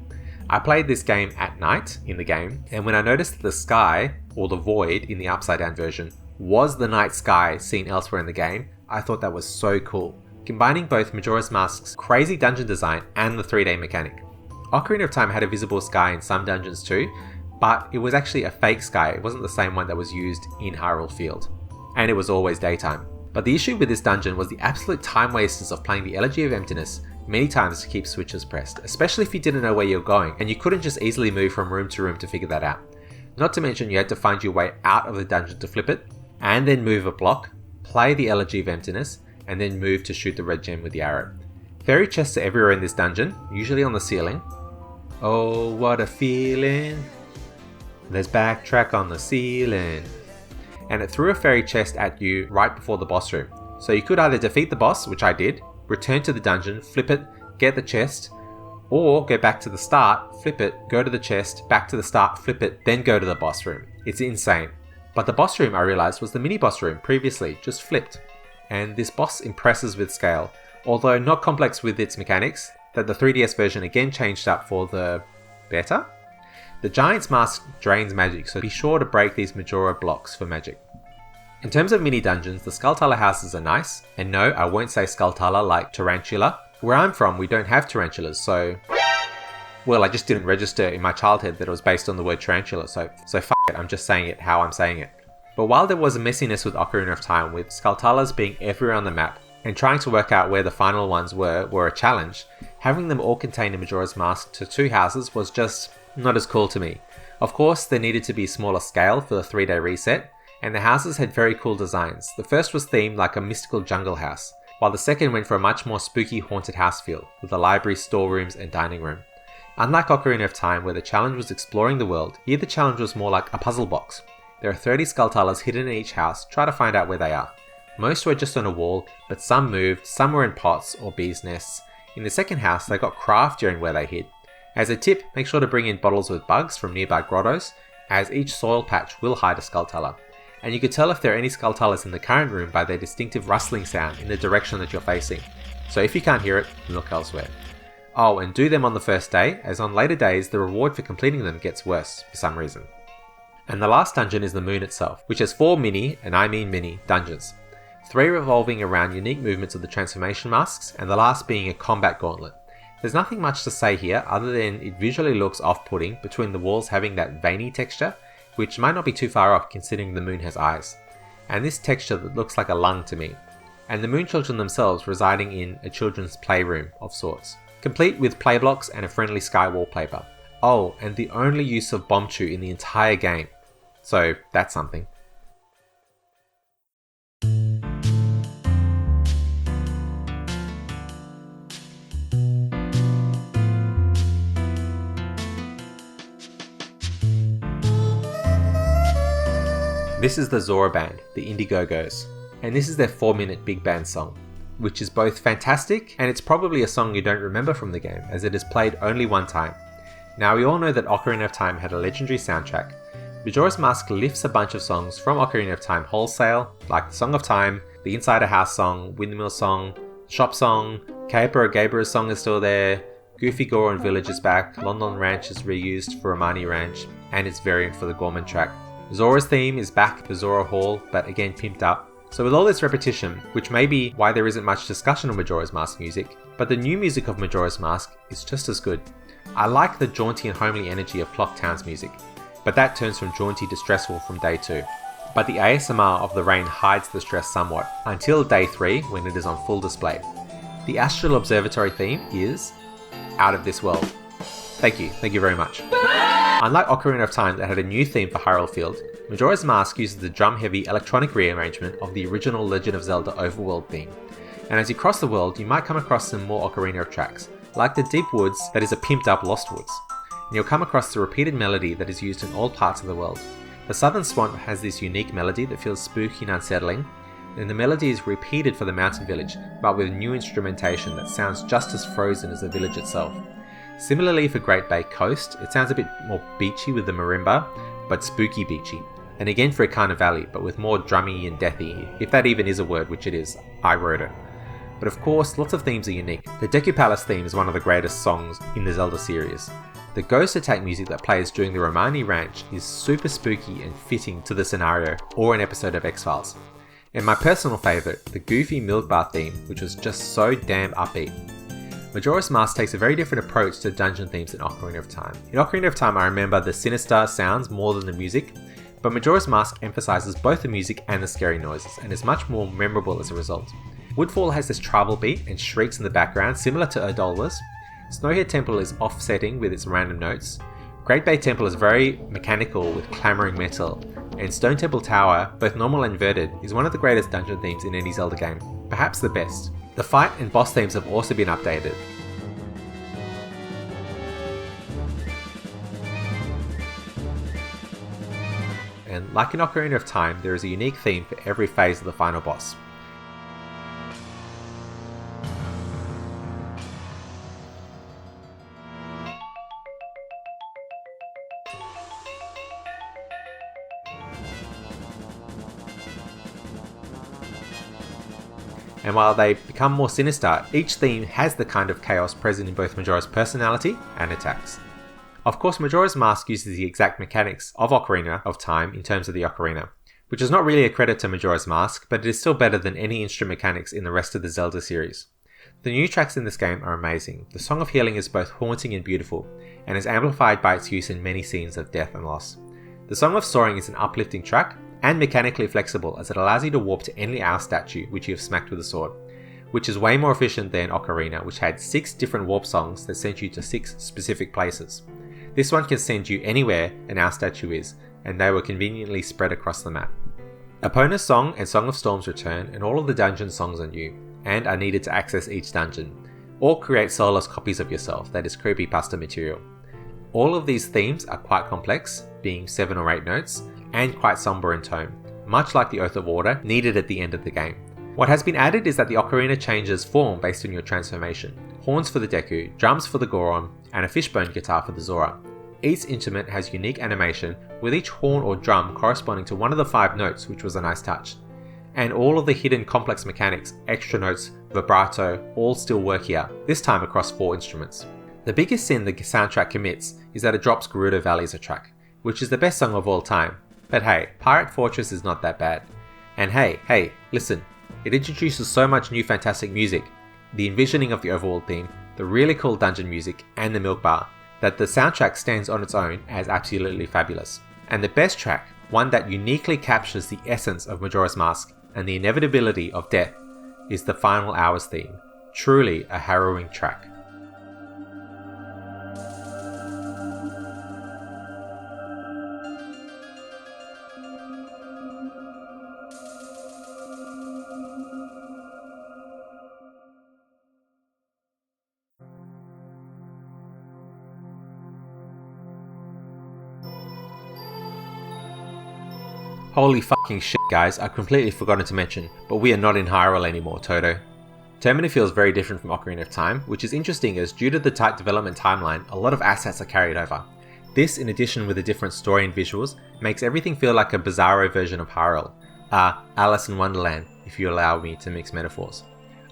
I played this game at night in the game, and when I noticed that the sky, or the void in the upside down version, was the night sky seen elsewhere in the game, I thought that was so cool, combining both Majora's Mask's crazy dungeon design and the 3D mechanic. Ocarina of Time had a visible sky in some dungeons too, but it was actually a fake sky. It wasn't the same one that was used in Hyrule Field, and it was always daytime. But the issue with this dungeon was the absolute time wasters of playing the Elegy of Emptiness many times to keep switches pressed, especially if you didn't know where you're going, and you couldn't just easily move from room to room to figure that out. Not to mention you had to find your way out of the dungeon to flip it, and then move a block, play the Elegy of Emptiness, and then move to shoot the red gem with the arrow. Fairy chests are everywhere in this dungeon, usually on the ceiling. Oh, what a feeling. There's backtrack on the ceiling. And it threw a fairy chest at you right before the boss room. So you could either defeat the boss, which I did, return to the dungeon, flip it, get the chest, or go back to the start, flip it, go to the chest, back to the start, flip it, then go to the boss room. It's insane. But the boss room, I realized, was the mini boss room previously, just flipped. And this boss impresses with scale, although not complex with its mechanics, that the 3DS version again changed up for the better. The Giant's Mask drains magic, so be sure to break these Majora blocks for magic. In terms of mini dungeons, the Skulltula houses are nice, and no, I won't say Skulltula like Tarantula. Where I'm from, we don't have tarantulas, so... Well, I just didn't register in my childhood that it was based on the word tarantula, so f*** it, I'm just saying it how I'm saying it. But while there was a messiness with Ocarina of Time, with Skulltulas being everywhere on the map, and trying to work out where the final ones were a challenge, having them all contained in Majora's Mask to 2 houses was just not as cool to me. Of course, there needed to be smaller scale for the 3-day reset, and the houses had very cool designs. The first was themed like a mystical jungle house, while the second went for a much more spooky haunted house feel, with a library, storerooms and dining room. Unlike Ocarina of Time, where the challenge was exploring the world, here the challenge was more like a puzzle box. There are 30 Skulltulas hidden in each house, try to find out where they are. Most were just on a wall, but some moved, some were in pots or bees' nests. In the second house, they got craftier in where they hid. As a tip, make sure to bring in bottles with bugs from nearby grottos, as each soil patch will hide a Skulltula. And you could tell if there are any Skulltulas in the current room by their distinctive rustling sound in the direction that you're facing. So if you can't hear it, look elsewhere. Oh, and do them on the first day, as on later days the reward for completing them gets worse for some reason. And the last dungeon is the moon itself, which has 4 mini, and I mean mini, dungeons. 3 revolving around unique movements of the transformation masks, and the last being a combat gauntlet. There's nothing much to say here other than it visually looks off-putting, between the walls having that veiny texture, which might not be too far off considering the moon has eyes. And this texture that looks like a lung to me. And the moon children themselves residing in a children's playroom of sorts, complete with play blocks and a friendly sky wallpaper. Oh, and the only use of Bombchu in the entire game. So that's something. This is the Zora Band, the Indiegogos, and this is their 4-minute big band song, which is both fantastic and it's probably a song you don't remember from the game as it is played only one time. Now we all know that Ocarina of Time had a legendary soundtrack. Majora's Mask lifts a bunch of songs from Ocarina of Time wholesale, like the Song of Time, the Inside a House song, Windmill song, Shop song, Caper Gabriel's song is still there, Goofy Goron Village is back, Lon Ranch is reused for Romani Ranch, and its variant for the Gorman track. Zora's theme is back for Zora Hall, but again pimped up. So with all this repetition, which may be why there isn't much discussion on Majora's Mask music, but the new music of Majora's Mask is just as good. I like the jaunty and homely energy of Clock Town's music, but that turns from jaunty to stressful from day 2. But the ASMR of the rain hides the stress somewhat, until day 3 when it is on full display. The Astral Observatory theme is out of this world. Thank you very much. Unlike Ocarina of Time that had a new theme for Hyrule Field, Majora's Mask uses the drum-heavy electronic rearrangement of the original Legend of Zelda overworld theme. And as you cross the world, you might come across some more Ocarina of tracks, like the Deep Woods that is a pimped up Lost Woods. And you'll come across the repeated melody that is used in all parts of the world. The Southern Swamp has this unique melody that feels spooky and unsettling, and the melody is repeated for the Mountain Village, but with new instrumentation that sounds just as frozen as the village itself. Similarly for Great Bay Coast, it sounds a bit more beachy with the marimba, but spooky beachy. And again for Ikana Valley, but with more drummy and deathy, if that even is a word, which it is, I wrote it. But of course, lots of themes are unique. The Deku Palace theme is one of the greatest songs in the Zelda series. The ghost attack music that plays during the Romani Ranch is super spooky and fitting to the scenario or an episode of X-Files. And my personal favourite, the Goofy Milk Bar theme, which was just so damn upbeat. Majora's Mask takes a very different approach to dungeon themes in Ocarina of Time. In Ocarina of Time I remember the sinister sounds more than the music, but Majora's Mask emphasises both the music and the scary noises, and is much more memorable as a result. Woodfall has this tribal beat and shrieks in the background similar to Erdolwa's. Snowhead Temple is offsetting with its random notes. Great Bay Temple is very mechanical with clamouring metal, and Stone Temple Tower, both normal and inverted, is one of the greatest dungeon themes in any Zelda game, perhaps the best. The fight and boss themes have also been updated. And like in Ocarina of Time, there is a unique theme for every phase of the final boss. And while they become more sinister, each theme has the kind of chaos present in both Majora's personality and attacks. Of course, Majora's Mask uses the exact mechanics of Ocarina of Time in terms of the ocarina, which is not really a credit to Majora's Mask, but it is still better than any instrument mechanics in the rest of the Zelda series. The new tracks in this game are amazing. The Song of Healing is both haunting and beautiful, and is amplified by its use in many scenes of death and loss. The Song of Soaring is an uplifting track, and mechanically flexible as it allows you to warp to any owl statue which you have smacked with a sword, which is way more efficient than Ocarina, which had 6 different warp songs that sent you to 6 specific places. This one can send you anywhere an owl statue is, and they were conveniently spread across the map. Epona's song and Song of Storms return, and all of the dungeon songs are new, and are needed to access each dungeon. or create soulless copies of yourself that is creepypasta material. All of these themes are quite complex, being 7 or 8 notes, and quite somber in tone, much like the Oath of Order needed at the end of the game. What has been added is that the ocarina changes form based on your transformation. Horns for the Deku, drums for the Goron, and a fishbone guitar for the Zora. Each instrument has unique animation, with each horn or drum corresponding to one of the 5 notes, which was a nice touch. And all of the hidden complex mechanics, extra notes, vibrato, all still work here, this time across 4 instruments. The biggest sin the soundtrack commits is that it drops Gerudo Valley as a track, which is the best song of all time. But hey, Pirate Fortress is not that bad. And hey, listen, it introduces so much new fantastic music, the envisioning of the overworld theme, the really cool dungeon music, and the milk bar, that the soundtrack stands on its own as absolutely fabulous. And the best track, one that uniquely captures the essence of Majora's Mask and the inevitability of death, is the Final Hours theme, truly a harrowing track. Holy fucking shit guys, I've completely forgotten to mention, but we are not in Hyrule anymore, Toto. Termina feels very different from Ocarina of Time, which is interesting as due to the tight development timeline, a lot of assets are carried over. This, in addition with a different story and visuals, makes everything feel like a bizarro version of Hyrule. Alice in Wonderland, if you allow me to mix metaphors.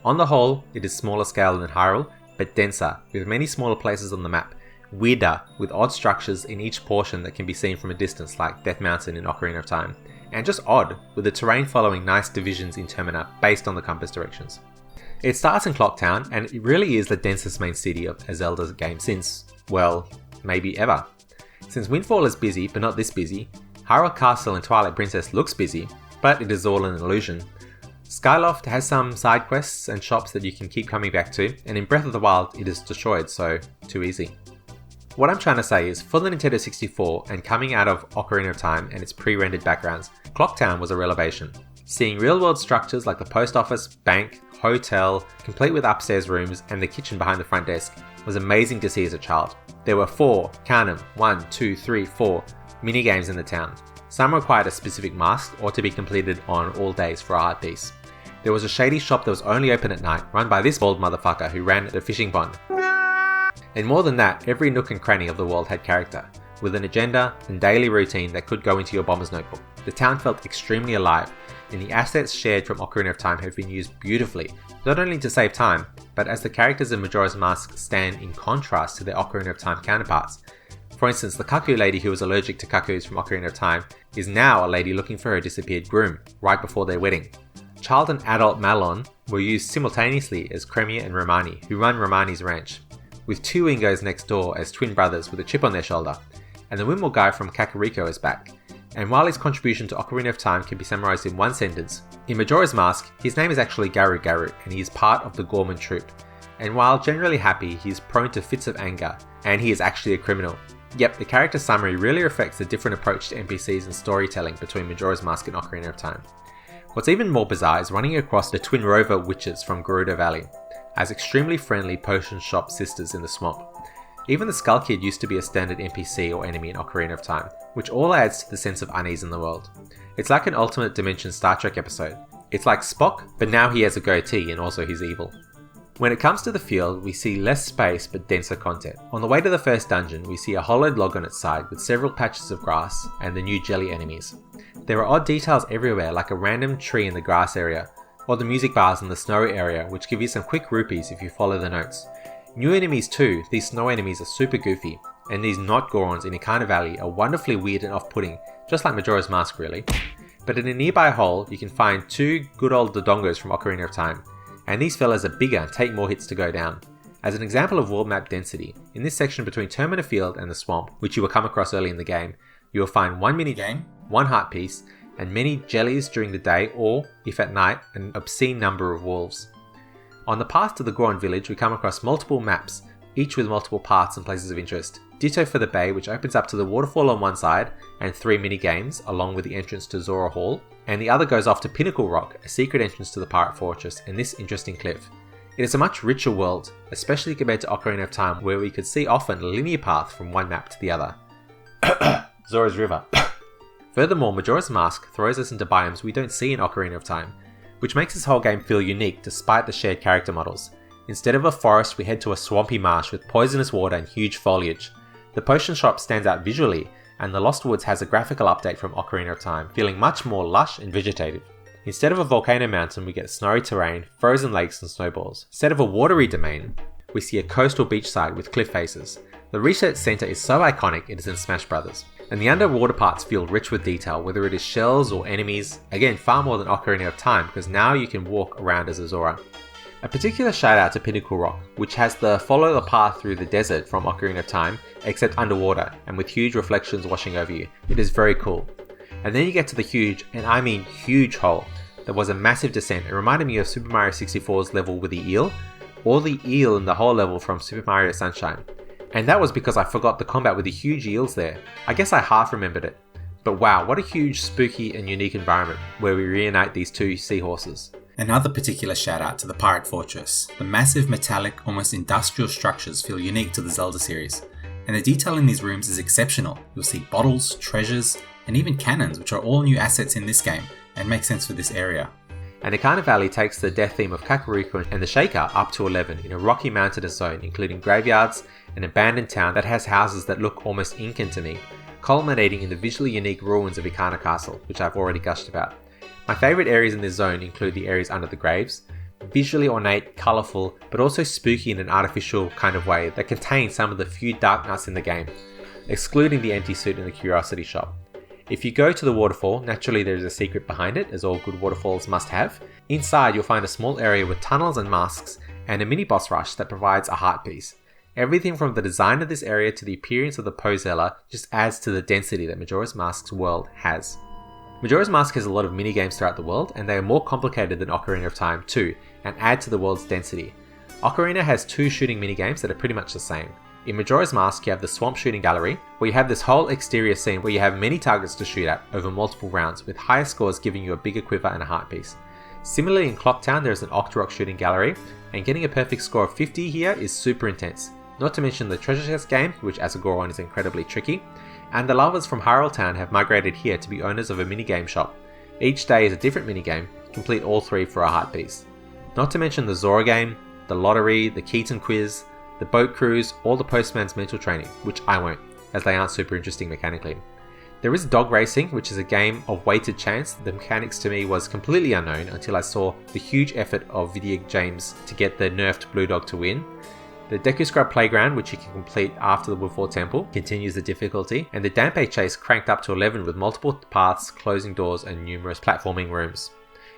On the whole, it is smaller scale than Hyrule, but denser, with many smaller places on the map, weirder, with odd structures in each portion that can be seen from a distance like Death Mountain in Ocarina of Time, and just odd, with the terrain following nice divisions in Termina based on the compass directions. It starts in Clock Town, and it really is the densest main city of a Zelda game since, well, maybe ever. Since Windfall is busy, but not this busy, Hyrule Castle and Twilight Princess looks busy, but it is all an illusion. Skyloft has some side quests and shops that you can keep coming back to, and in Breath of the Wild it is destroyed, so too easy. What I'm trying to say is, for the Nintendo 64 and coming out of Ocarina of Time and its pre-rendered backgrounds, Clocktown was a revelation. Seeing real-world structures like the post office, bank, hotel, complete with upstairs rooms and the kitchen behind the front desk, was amazing to see as a child. There were 4, count them, 1, 2, 3, 4, minigames in the town. Some required a specific mask or to be completed on all days for a hard piece. There was a shady shop that was only open at night, run by this bald motherfucker who ran a fishing pond. And more than that, every nook and cranny of the world had character, with an agenda and daily routine that could go into your bomber's notebook. The town felt extremely alive, and the assets shared from Ocarina of Time have been used beautifully, not only to save time, but as the characters in Majora's Mask stand in contrast to their Ocarina of Time counterparts. For instance, the Kaku lady who was allergic to Kakus from Ocarina of Time is now a lady looking for her disappeared groom, right before their wedding. Child and adult Malon were used simultaneously as Cremia and Romani, who run Romani's ranch, with 2 Ingos next door as twin brothers with a chip on their shoulder, and the Wimble guy from Kakariko is back. And while his contribution to Ocarina of Time can be summarized in one sentence, in Majora's Mask, his name is actually Garu Garu, and he is part of the Gorman troupe. And while generally happy, he is prone to fits of anger, and he is actually a criminal. Yep, the character summary really reflects a different approach to NPCs and storytelling between Majora's Mask and Ocarina of Time. What's even more bizarre is running across the twin rover witches from Gerudo Valley, as extremely friendly potion shop sisters in the swamp. Even the Skull Kid used to be a standard NPC or enemy in Ocarina of Time, which all adds to the sense of unease in the world. It's like an alternate dimension Star Trek episode. It's like Spock, but now he has a goatee and also he's evil. When it comes to the field, we see less space but denser content. On the way to the first dungeon, we see a hollowed log on its side with several patches of grass and the new jelly enemies. There are odd details everywhere, like a random tree in the grass area, or the music bars in the snow area, which give you some quick rupees if you follow the notes. New enemies too. These snow enemies are super goofy, and these not Gorons in Ikana Valley are wonderfully weird and off-putting, just like Majora's Mask really. But in a nearby hole, you can find 2 good old Dodongos from Ocarina of Time, and these fellas are bigger and take more hits to go down. As an example of world map density, in this section between Termina Field and the swamp, which you will come across early in the game, you will find 1 minigame, 1 heart piece, and many jellies during the day, or, if at night, an obscene number of wolves. On the path to the Goron village, we come across multiple maps, each with multiple paths and places of interest. Ditto for the bay, which opens up to the waterfall on one side, and 3 mini-games, along with the entrance to Zora Hall, and the other goes off to Pinnacle Rock, a secret entrance to the Pirate Fortress, and this interesting cliff. It is a much richer world, especially compared to Ocarina of Time, where we could see often a linear path from one map to the other. Zora's River. Furthermore, Majora's Mask throws us into biomes we don't see in Ocarina of Time, which makes this whole game feel unique despite the shared character models. Instead of a forest, we head to a swampy marsh with poisonous water and huge foliage. The potion shop stands out visually, and the Lost Woods has a graphical update from Ocarina of Time, feeling much more lush and vegetative. Instead of a volcano mountain, we get snowy terrain, frozen lakes and snowballs. Instead of a watery domain, we see a coastal beachside with cliff faces. The research centre is so iconic it is in Smash Brothers. And the underwater parts feel rich with detail, whether it is shells or enemies. Again, far more than Ocarina of Time, because now you can walk around as a Zora. A particular shout out to Pinnacle Rock, which has the follow the path through the desert from Ocarina of Time, except underwater and with huge reflections washing over you. It is very cool. And then you get to the huge, and I mean huge hole. There was a massive descent. It reminded me of Super Mario 64's level with the eel, or the eel in the whole level from Super Mario Sunshine. And that was because I forgot the combat with the huge eels there. I guess I half remembered it. But wow, what a huge, spooky and unique environment where we reunite these two seahorses. Another particular shout out to the Pirate Fortress. The massive metallic, almost industrial structures feel unique to the Zelda series. And the detail in these rooms is exceptional. You'll see bottles, treasures, and even cannons, which are all new assets in this game and make sense for this area. And Ikana Valley takes the death theme of Kakariko and the Shaker up to 11 in a rocky mountainous zone, including graveyards, an abandoned town that has houses that look almost Incan to me, culminating in the visually unique ruins of Ikana Castle, which I've already gushed about. My favourite areas in this zone include the areas under the graves, visually ornate, colourful, but also spooky in an artificial kind of way that contain some of the few dark nuts in the game, excluding the empty suit in the Curiosity Shop. If you go to the waterfall, naturally there is a secret behind it, as all good waterfalls must have. Inside you'll find a small area with tunnels and masks, and a mini boss rush that provides a heart piece. Everything from the design of this area to the appearance of the Posella just adds to the density that Majora's Mask's world has. Majora's Mask has a lot of minigames throughout the world, and they are more complicated than Ocarina of Time too, and add to the world's density. Ocarina has 2 shooting minigames that are pretty much the same. In Majora's Mask, you have the Swamp Shooting Gallery, where you have this whole exterior scene where you have many targets to shoot at over multiple rounds, with higher scores giving you a bigger quiver and a heart piece. Similarly, in Clocktown, there is an Octorok Shooting Gallery, and getting a perfect score of 50 here is super intense. Not to mention the Treasure Chest game, which as a Goron is incredibly tricky, and the lovers from Hyrule Town have migrated here to be owners of a minigame shop. Each day is a different minigame, complete all 3 for a heart piece. Not to mention the Zora game, the lottery, the Keaton quiz, the boat cruise, or the postman's mental training, which I won't, as they aren't super interesting mechanically. There is dog racing, which is a game of weighted chance. The mechanics to me was completely unknown until I saw the huge effort of Video James to get the nerfed blue dog to win. The Deku Scrub Playground, which you can complete after the Woodfall Temple, continues the difficulty, and the Dampe Chase cranked up to 11 with multiple paths, closing doors, and numerous platforming rooms.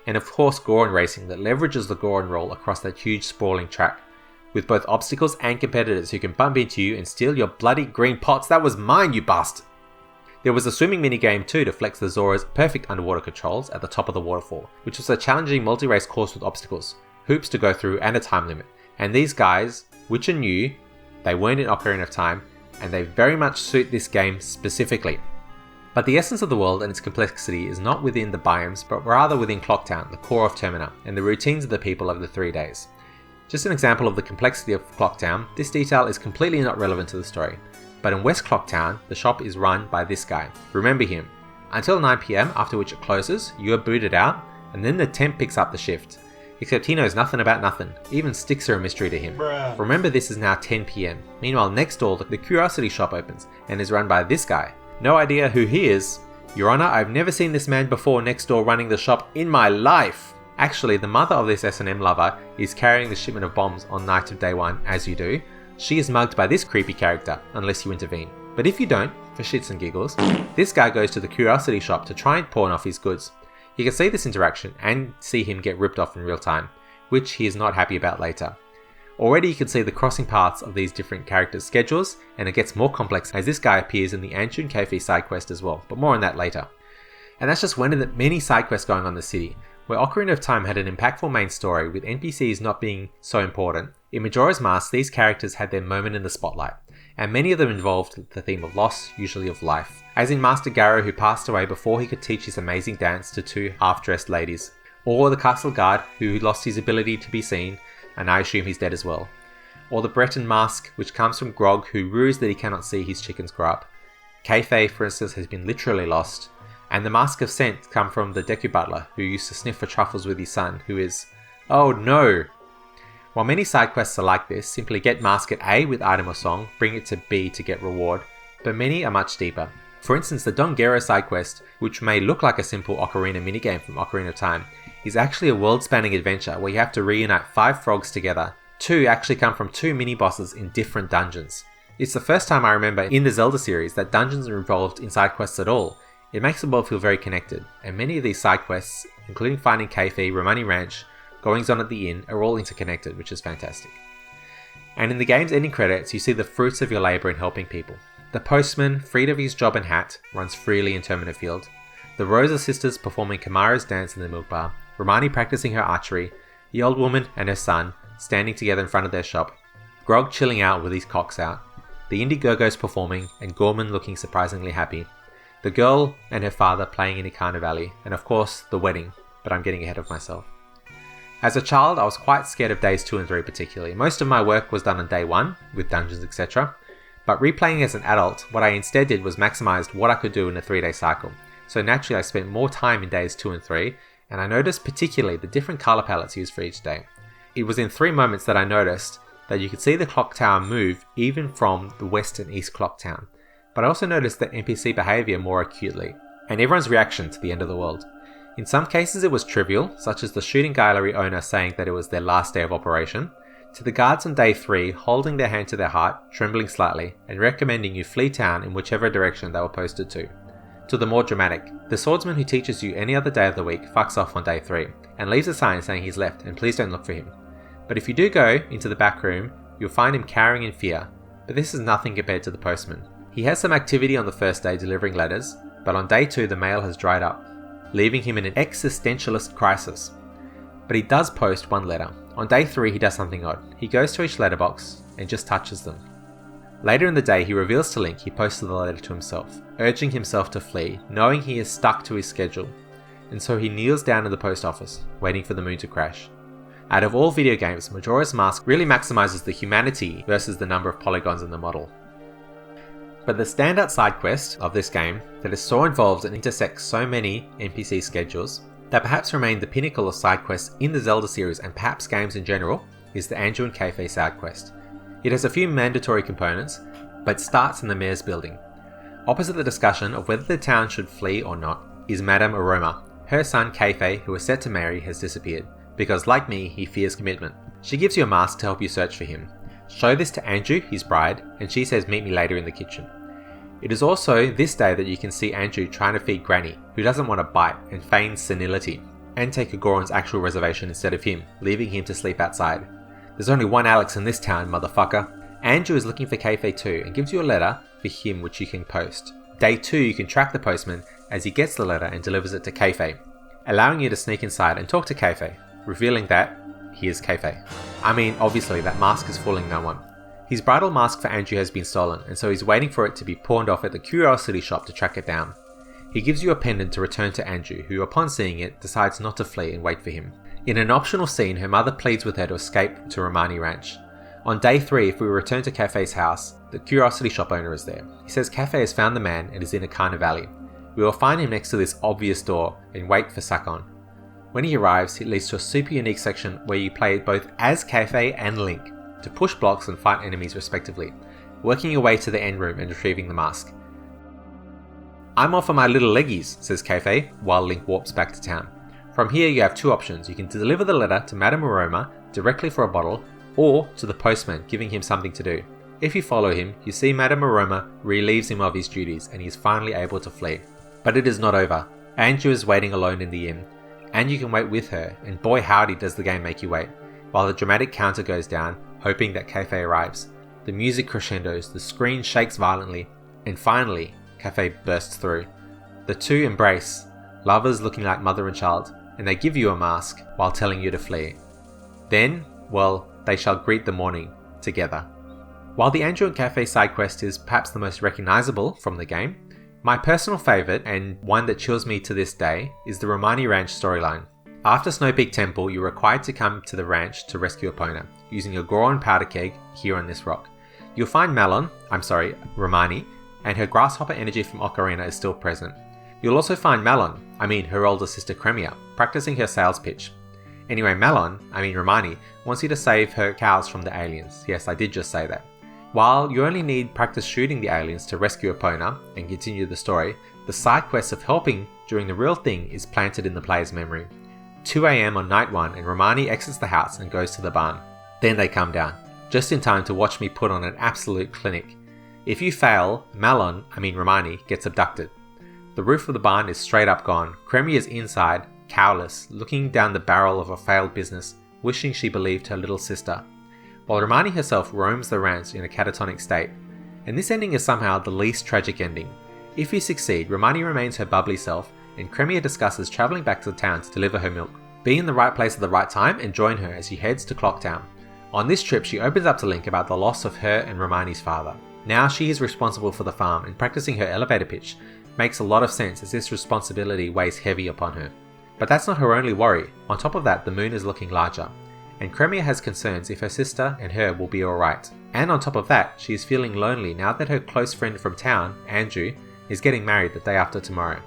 And of course Goron Racing that leverages the Goron roll across that huge sprawling track, with both obstacles and competitors who can bump into you and steal your bloody green pots. That was mine, you bastard! There was a swimming minigame too to flex the Zora's perfect underwater controls at the top of the waterfall, which was a challenging multi-race course with obstacles, hoops to go through, and a time limit. And these guys, which are new, they weren't in Ocarina of Time, and they very much suit this game specifically. But the essence of the world and its complexity is not within the biomes, but rather within Clocktown, the core of Termina, and the routines of the people over the 3 days. Just an example of the complexity of Clocktown, this detail is completely not relevant to the story. But in West Clocktown, the shop is run by this guy. Remember him. Until 9 PM, after which it closes, you are booted out, and then the temp picks up the shift. Except he knows nothing about nothing. Even sticks are a mystery to him. Bruh. Remember, this is now 10 PM. Meanwhile, next door, the Curiosity Shop opens, and is run by this guy. No idea who he is. Your Honor, I've never seen this man before next door running the shop in my life. Actually, the mother of this S&M lover is carrying the shipment of bombs on night of day 1, as you do. She is mugged by this creepy character, unless you intervene. But if you don't, for shits and giggles, this guy goes to the Curiosity Shop to try and pawn off his goods. You can see this interaction and see him get ripped off in real time, which he is not happy about later. Already you can see the crossing paths of these different characters' schedules, and it gets more complex as this guy appears in the Anshun Kofi side quest as well, but more on that later. And that's just one of the many side quests going on in the city, where Ocarina of Time had an impactful main story with NPCs not being so important. In Majora's Mask, these characters had their moment in the spotlight, and many of them involved the theme of loss, usually of life. As in Master Garo, who passed away before he could teach his amazing dance to 2 half-dressed ladies, or the castle guard who lost his ability to be seen, and I assume he's dead as well. Or the Breton mask, which comes from Grog, who rues that he cannot see his chickens grow up. Kayfay, for instance, has been literally lost. And the Mask of Scent come from the Deku Butler, who used to sniff for truffles with his son, who is... oh no! While many side quests are like this, simply get mask at A with item or song, bring it to B to get reward, but many are much deeper. For instance, the Dongero side quest, which may look like a simple Ocarina minigame from Ocarina of Time, is actually a world-spanning adventure where you have to reunite 5 frogs together. 2 actually come from 2 mini-bosses in different dungeons. It's the first time I remember in the Zelda series that dungeons are involved in side quests at all. It makes the world feel very connected, and many of these side quests, including finding Kayfay, Romani Ranch, goings on at the inn, are all interconnected, which is fantastic. And in the game's ending credits, you see the fruits of your labour in helping people. The postman, freed of his job and hat, runs freely in Termina Field. The Rosa sisters performing Kamara's dance in the milk bar, Romani practicing her archery, the old woman and her son standing together in front of their shop, Grog chilling out with his cocks out, the Indiegogos performing and Gorman looking surprisingly happy, the girl and her father playing in Ikana Valley, and of course the wedding, but I'm getting ahead of myself. As a child, I was quite scared of days 2 and 3 particularly. Most of my work was done on day 1, with dungeons etc. But replaying as an adult, what I instead did was maximised what I could do in a 3-day cycle. So naturally I spent more time in days 2 and 3, and I noticed particularly the different colour palettes used for each day. It was in 3 moments that I noticed that you could see the clock tower move even from the west and east clock town. But I also noticed the NPC behaviour more acutely, and everyone's reaction to the end of the world. In some cases it was trivial, such as the shooting gallery owner saying that it was their last day of operation, to the guards on day 3 holding their hand to their heart, trembling slightly, and recommending you flee town in whichever direction they were posted to the more dramatic, the swordsman who teaches you any other day of the week fucks off on day 3, and leaves a sign saying he's left and please don't look for him. But if you do go into the back room, you'll find him cowering in fear, but this is nothing compared to the postman. He has some activity on the first day delivering letters, but on day 2 the mail has dried up, leaving him in an existentialist crisis. But he does post 1 letter. On day 3 he does something odd. He goes to each letterbox and just touches them. Later in the day he reveals to Link he posted the letter to himself, urging himself to flee, knowing he is stuck to his schedule, and so he kneels down in the post office, waiting for the moon to crash. Out of all video games, Majora's Mask really maximizes the humanity versus the number of polygons in the model. But the standout side quest of this game that is so involved and intersects so many NPC schedules that perhaps remain the pinnacle of side quests in the Zelda series and perhaps games in general is the Anju and Kayfay side quest. It has a few mandatory components, but starts in the mayor's building. Opposite the discussion of whether the town should flee or not is Madame Aroma. Her son Kayfay, who was set to marry, has disappeared, because like me, he fears commitment. She gives you a mask to help you search for him. Show this to Anju, his bride, and she says meet me later in the kitchen. It is also this day that you can see Anju trying to feed Granny, who doesn't want to bite and feigns senility, and take a Goron's actual reservation instead of him, leaving him to sleep outside. There's only one Alex in this town, motherfucker. Anju is looking for Kayfay too, and gives you a letter for him which you can post. Day 2 you can track the postman as he gets the letter and delivers it to Kayfay, allowing you to sneak inside and talk to Kayfay, revealing that he is Kayfay. I mean, obviously that mask is fooling no one. His bridal mask for Anju has been stolen, and so he's waiting for it to be pawned off at the curiosity shop to track it down. He gives you a pendant to return to Anju, who upon seeing it decides not to flee and wait for him. In an optional scene, her mother pleads with her to escape to Romani Ranch. On day 3, if we return to Kayfay's house, the curiosity shop owner is there. He says Kayfay has found the man and is in Ikana Valley. We will find him next to this obvious door and wait for Sakon. When he arrives, it leads to a super unique section where you play both as Kayfay and Link, to push blocks and fight enemies respectively, working your way to the end room and retrieving the mask. I'm off for my little leggies, says Kayfay, while Link warps back to town. From here you have 2 options. You can deliver the letter to Madame Aroma directly for a bottle, or to the postman, giving him something to do. If you follow him, you see Madame Aroma relieves him of his duties and he is finally able to flee. But it is not over. Anju is waiting alone in the inn, and you can wait with her, and boy howdy does the game make you wait, while the dramatic counter goes down, hoping that Kayfay arrives. The music crescendos, the screen shakes violently, and finally, Kayfay bursts through. The 2 embrace, lovers looking like mother and child, and they give you a mask while telling you to flee. Then, well, they shall greet the morning together. While the Anju and Kayfay side quest is perhaps the most recognizable from the game, my personal favourite, and one that chills me to this day, is the Romani Ranch storyline. After Snow Peak Temple, you're required to come to the ranch to rescue Epona, using a Goron powder keg here on this rock. You'll find Romani, and her grasshopper energy from Ocarina is still present. You'll also find her older sister Cremia, practicing her sales pitch. Anyway, Romani, wants you to save her cows from the aliens. Yes, I did just say that. While you only need practice shooting the aliens to rescue Epona and continue the story, the side quest of helping during the real thing is planted in the player's memory. 2 AM on night 1 and Romani exits the house and goes to the barn. Then they come down, just in time to watch me put on an absolute clinic. If you fail, Romani gets abducted. The roof of the barn is straight up gone. Cremia is inside, cowless, looking down the barrel of a failed business, wishing she believed her little sister. While Romani herself roams the ranch in a catatonic state. And this ending is somehow the least tragic ending. If you succeed, Romani remains her bubbly self, and Cremia discusses travelling back to the town to deliver her milk. Be in the right place at the right time and join her as she heads to Clocktown. On this trip, she opens up to Link about the loss of her and Romani's father. Now she is responsible for the farm, and practicing her elevator pitch makes a lot of sense as this responsibility weighs heavy upon her. But that's not her only worry. On top of that, the moon is looking larger, and Cremia has concerns if her sister and her will be alright. And on top of that, she is feeling lonely now that her close friend from town, Andrew, is getting married the day after tomorrow.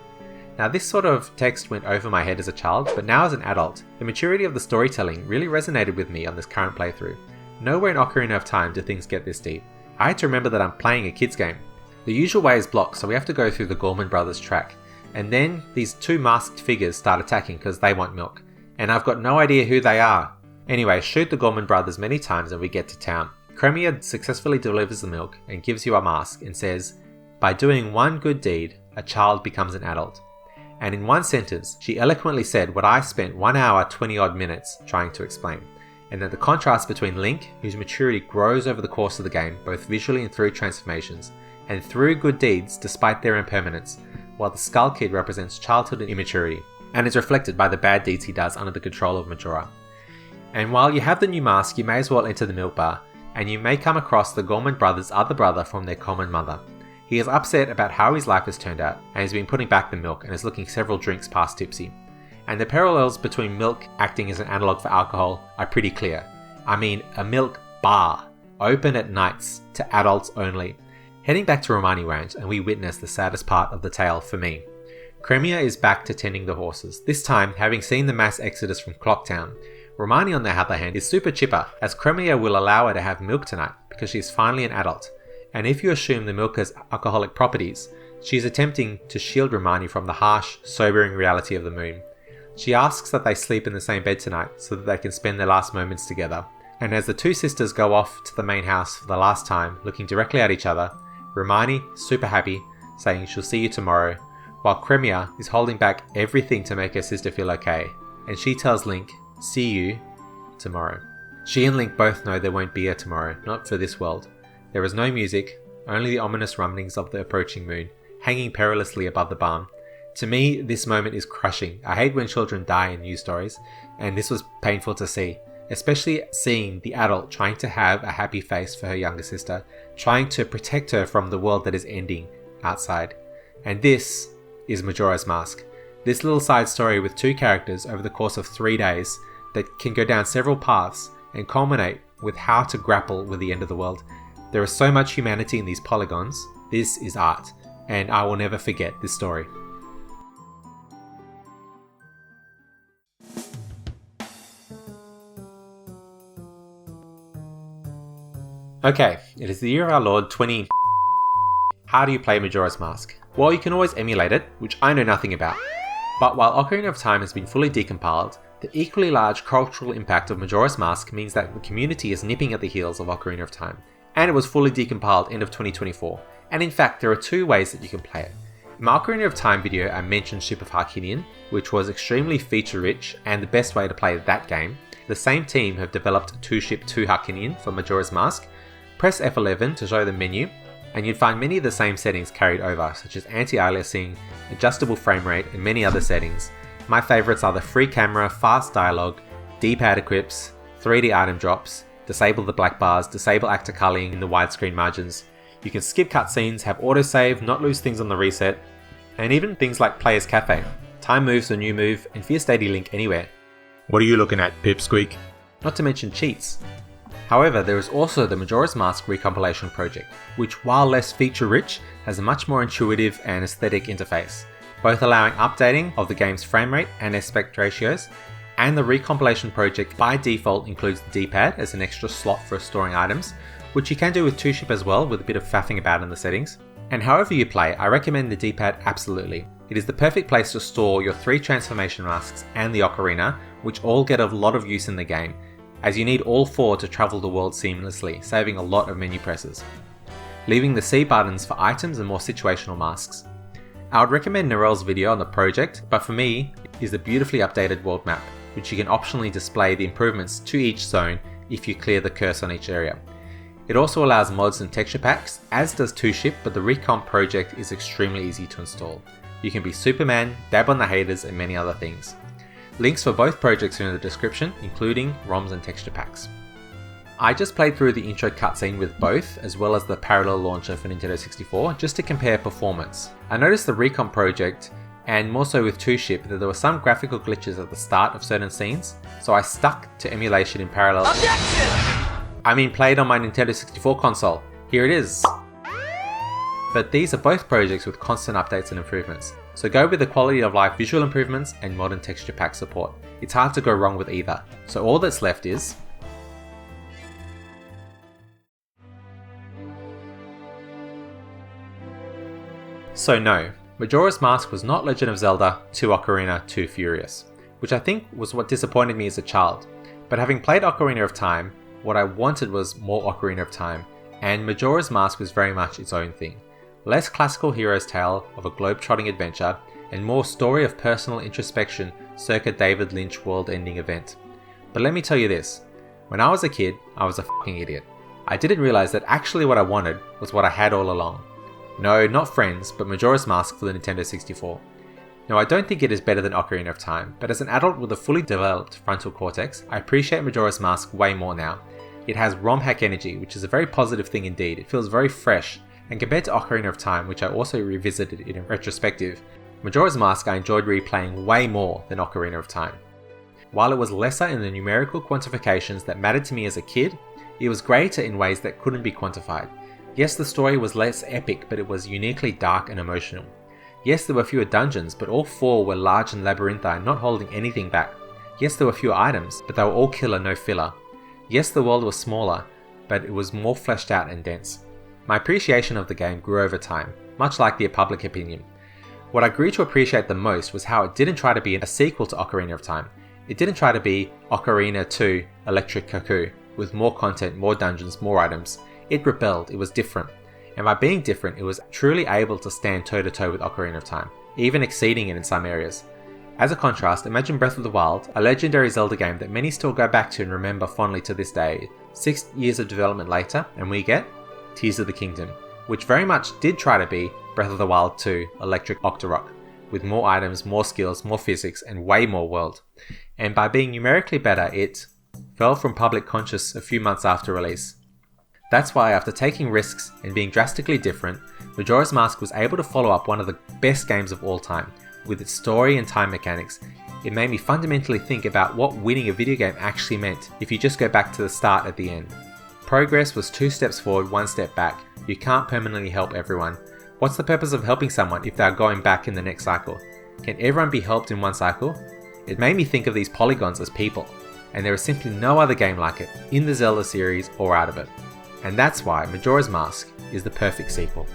Now this sort of text went over my head as a child, but now as an adult, the maturity of the storytelling really resonated with me on this current playthrough. Nowhere in Ocarina of Time do things get this deep. I had to remember that I'm playing a kid's game. The usual way is blocked, so we have to go through the Gorman Brothers track. And then these 2 masked figures start attacking because they want milk. And I've got no idea who they are. Anyway, shoot the Gorman Brothers many times and we get to town. Cremia successfully delivers the milk and gives you a mask and says, "By doing one good deed, a child becomes an adult." And in one sentence, she eloquently said what I spent 1 hour 20 odd minutes trying to explain. And that the contrast between Link, whose maturity grows over the course of the game, both visually and through transformations, and through good deeds despite their impermanence, while the Skull Kid represents childhood and immaturity, and is reflected by the bad deeds he does under the control of Majora. And while you have the new mask, you may as well enter the milk bar, and you may come across the Gorman brothers' other brother from their common mother. He is upset about how his life has turned out, and has been putting back the milk and is looking several drinks past tipsy. And the parallels between milk acting as an analogue for alcohol are pretty clear. I mean, a milk bar, open at nights, to adults only. Heading back to Romani Ranch, and we witness the saddest part of the tale for me. Cremia is back to tending the horses, this time having seen the mass exodus from Clocktown. Romani, on the other hand, is super chipper, as Cremia will allow her to have milk tonight because she is finally an adult. And if you assume the milk has alcoholic properties, she is attempting to shield Romani from the harsh, sobering reality of the moon. She asks that they sleep in the same bed tonight so that they can spend their last moments together. And as the 2 sisters go off to the main house for the last time, looking directly at each other, Romani, super happy, saying she'll see you tomorrow, while Cremia is holding back everything to make her sister feel okay, and she tells Link, "See you tomorrow." She and Link both know there won't be a tomorrow, not for this world. There is no music, only the ominous rumblings of the approaching moon, hanging perilously above the barn. To me, this moment is crushing. I hate when children die in news stories, and this was painful to see. Especially seeing the adult trying to have a happy face for her younger sister, trying to protect her from the world that is ending outside. And this is Majora's Mask. This little side story with 2 characters over the course of 3 days that can go down several paths and culminate with how to grapple with the end of the world. There is so much humanity in these polygons. This is art, and I will never forget this story. Okay, it is the year of our Lord 20... How do you play Majora's Mask? Well, you can always emulate it, which I know nothing about. But while Ocarina of Time has been fully decompiled, the equally large cultural impact of Majora's Mask means that the community is nipping at the heels of Ocarina of Time. And it was fully decompiled end of 2024. And in fact, there are 2 ways that you can play it. In my Ocarina of Time video, I mentioned Ship of Harkinian, which was extremely feature-rich and the best way to play that game. The same team have developed 2-Ship 2 Harkinian for Majora's Mask. Press F11 to show the menu, and you'd find many of the same settings carried over, such as anti-aliasing, adjustable frame rate, and many other settings. My favourites are the free camera, fast dialogue, D-pad equips, 3D item drops, disable the black bars, disable actor culling in the widescreen margins. You can skip cutscenes, have autosave, not lose things on the reset, and even things like Player's Cafe. Time moves the new move, and Fierce Lady Link anywhere. What are you looking at, Pipsqueak? Not to mention cheats. However, there is also the Majora's Mask recompilation project, which while less feature-rich, has a much more intuitive and aesthetic interface, both allowing updating of the game's frame rate and aspect ratios, and the recompilation project by default includes the D-pad as an extra slot for storing items, which you can do with 2-ship as well with a bit of faffing about in the settings. And however you play, I recommend the D-pad absolutely. It is the perfect place to store your 3 transformation masks and the ocarina, which all get a lot of use in the game, as you need all 4 to travel the world seamlessly, saving a lot of menu presses. Leaving the C buttons for items and more situational masks. I would recommend Narelle's video on the project, but for me is the beautifully updated world map, which you can optionally display the improvements to each zone if you clear the curse on each area. It also allows mods and texture packs, as does 2-ship, but the Recomp project is extremely easy to install. You can be Superman, dab on the haters, and many other things. Links for both projects are in the description, including ROMs and texture packs. I just played through the intro cutscene with both, as well as the parallel launcher for Nintendo 64, just to compare performance. I noticed the Recomp project, and more so with 2-ship, that there were some graphical glitches at the start of certain scenes, so I stuck to emulation in parallel. Played on my Nintendo 64 console. Here it is. But these are both projects with constant updates and improvements, so go with the quality of life visual improvements and modern texture pack support. It's hard to go wrong with either, so all that's left is... So no, Majora's Mask was not Legend of Zelda 2 Ocarina 2 Furious, which I think was what disappointed me as a child, but having played Ocarina of Time, what I wanted was more Ocarina of Time, and Majora's Mask was very much its own thing. Less classical hero's tale of a globe-trotting adventure, and more story of personal introspection circa David Lynch world-ending event. But let me tell you this, when I was a kid, I was a fucking idiot. I didn't realise that actually what I wanted was what I had all along. No, not Friends, but Majora's Mask for the Nintendo 64. Now I don't think it is better than Ocarina of Time, but as an adult with a fully developed frontal cortex, I appreciate Majora's Mask way more now. It has ROM hack energy, which is a very positive thing indeed. It feels very fresh, and compared to Ocarina of Time, which I also revisited in retrospective, Majora's Mask I enjoyed replaying way more than Ocarina of Time. While it was lesser in the numerical quantifications that mattered to me as a kid, it was greater in ways that couldn't be quantified. Yes, the story was less epic, but it was uniquely dark and emotional. Yes, there were fewer dungeons, but all 4 were large and labyrinthine, not holding anything back. Yes, there were fewer items, but they were all killer, no filler. Yes, the world was smaller, but it was more fleshed out and dense. My appreciation of the game grew over time, much like the public opinion. What I grew to appreciate the most was how it didn't try to be a sequel to Ocarina of Time. It didn't try to be Ocarina 2 Electric Cuckoo, with more content, more dungeons, more items. It rebelled, it was different. And by being different, it was truly able to stand toe-to-toe with Ocarina of Time, even exceeding it in some areas. As a contrast, imagine Breath of the Wild, a legendary Zelda game that many still go back to and remember fondly to this day. 6 years of development later, and we get Tears of the Kingdom, which very much did try to be Breath of the Wild 2 Electric Octorok, with more items, more skills, more physics, and way more world. And by being numerically better, it fell from public conscious a few months after release. That's why after taking risks and being drastically different, Majora's Mask was able to follow up one of the best games of all time. With its story and time mechanics, it made me fundamentally think about what winning a video game actually meant if you just go back to the start at the end. Progress was 2 steps forward, 1 step back. You can't permanently help everyone. What's the purpose of helping someone if they're going back in the next cycle? Can everyone be helped in one cycle? It made me think of these polygons as people, and there is simply no other game like it, in the Zelda series or out of it. And that's why Majora's Mask is the perfect sequel.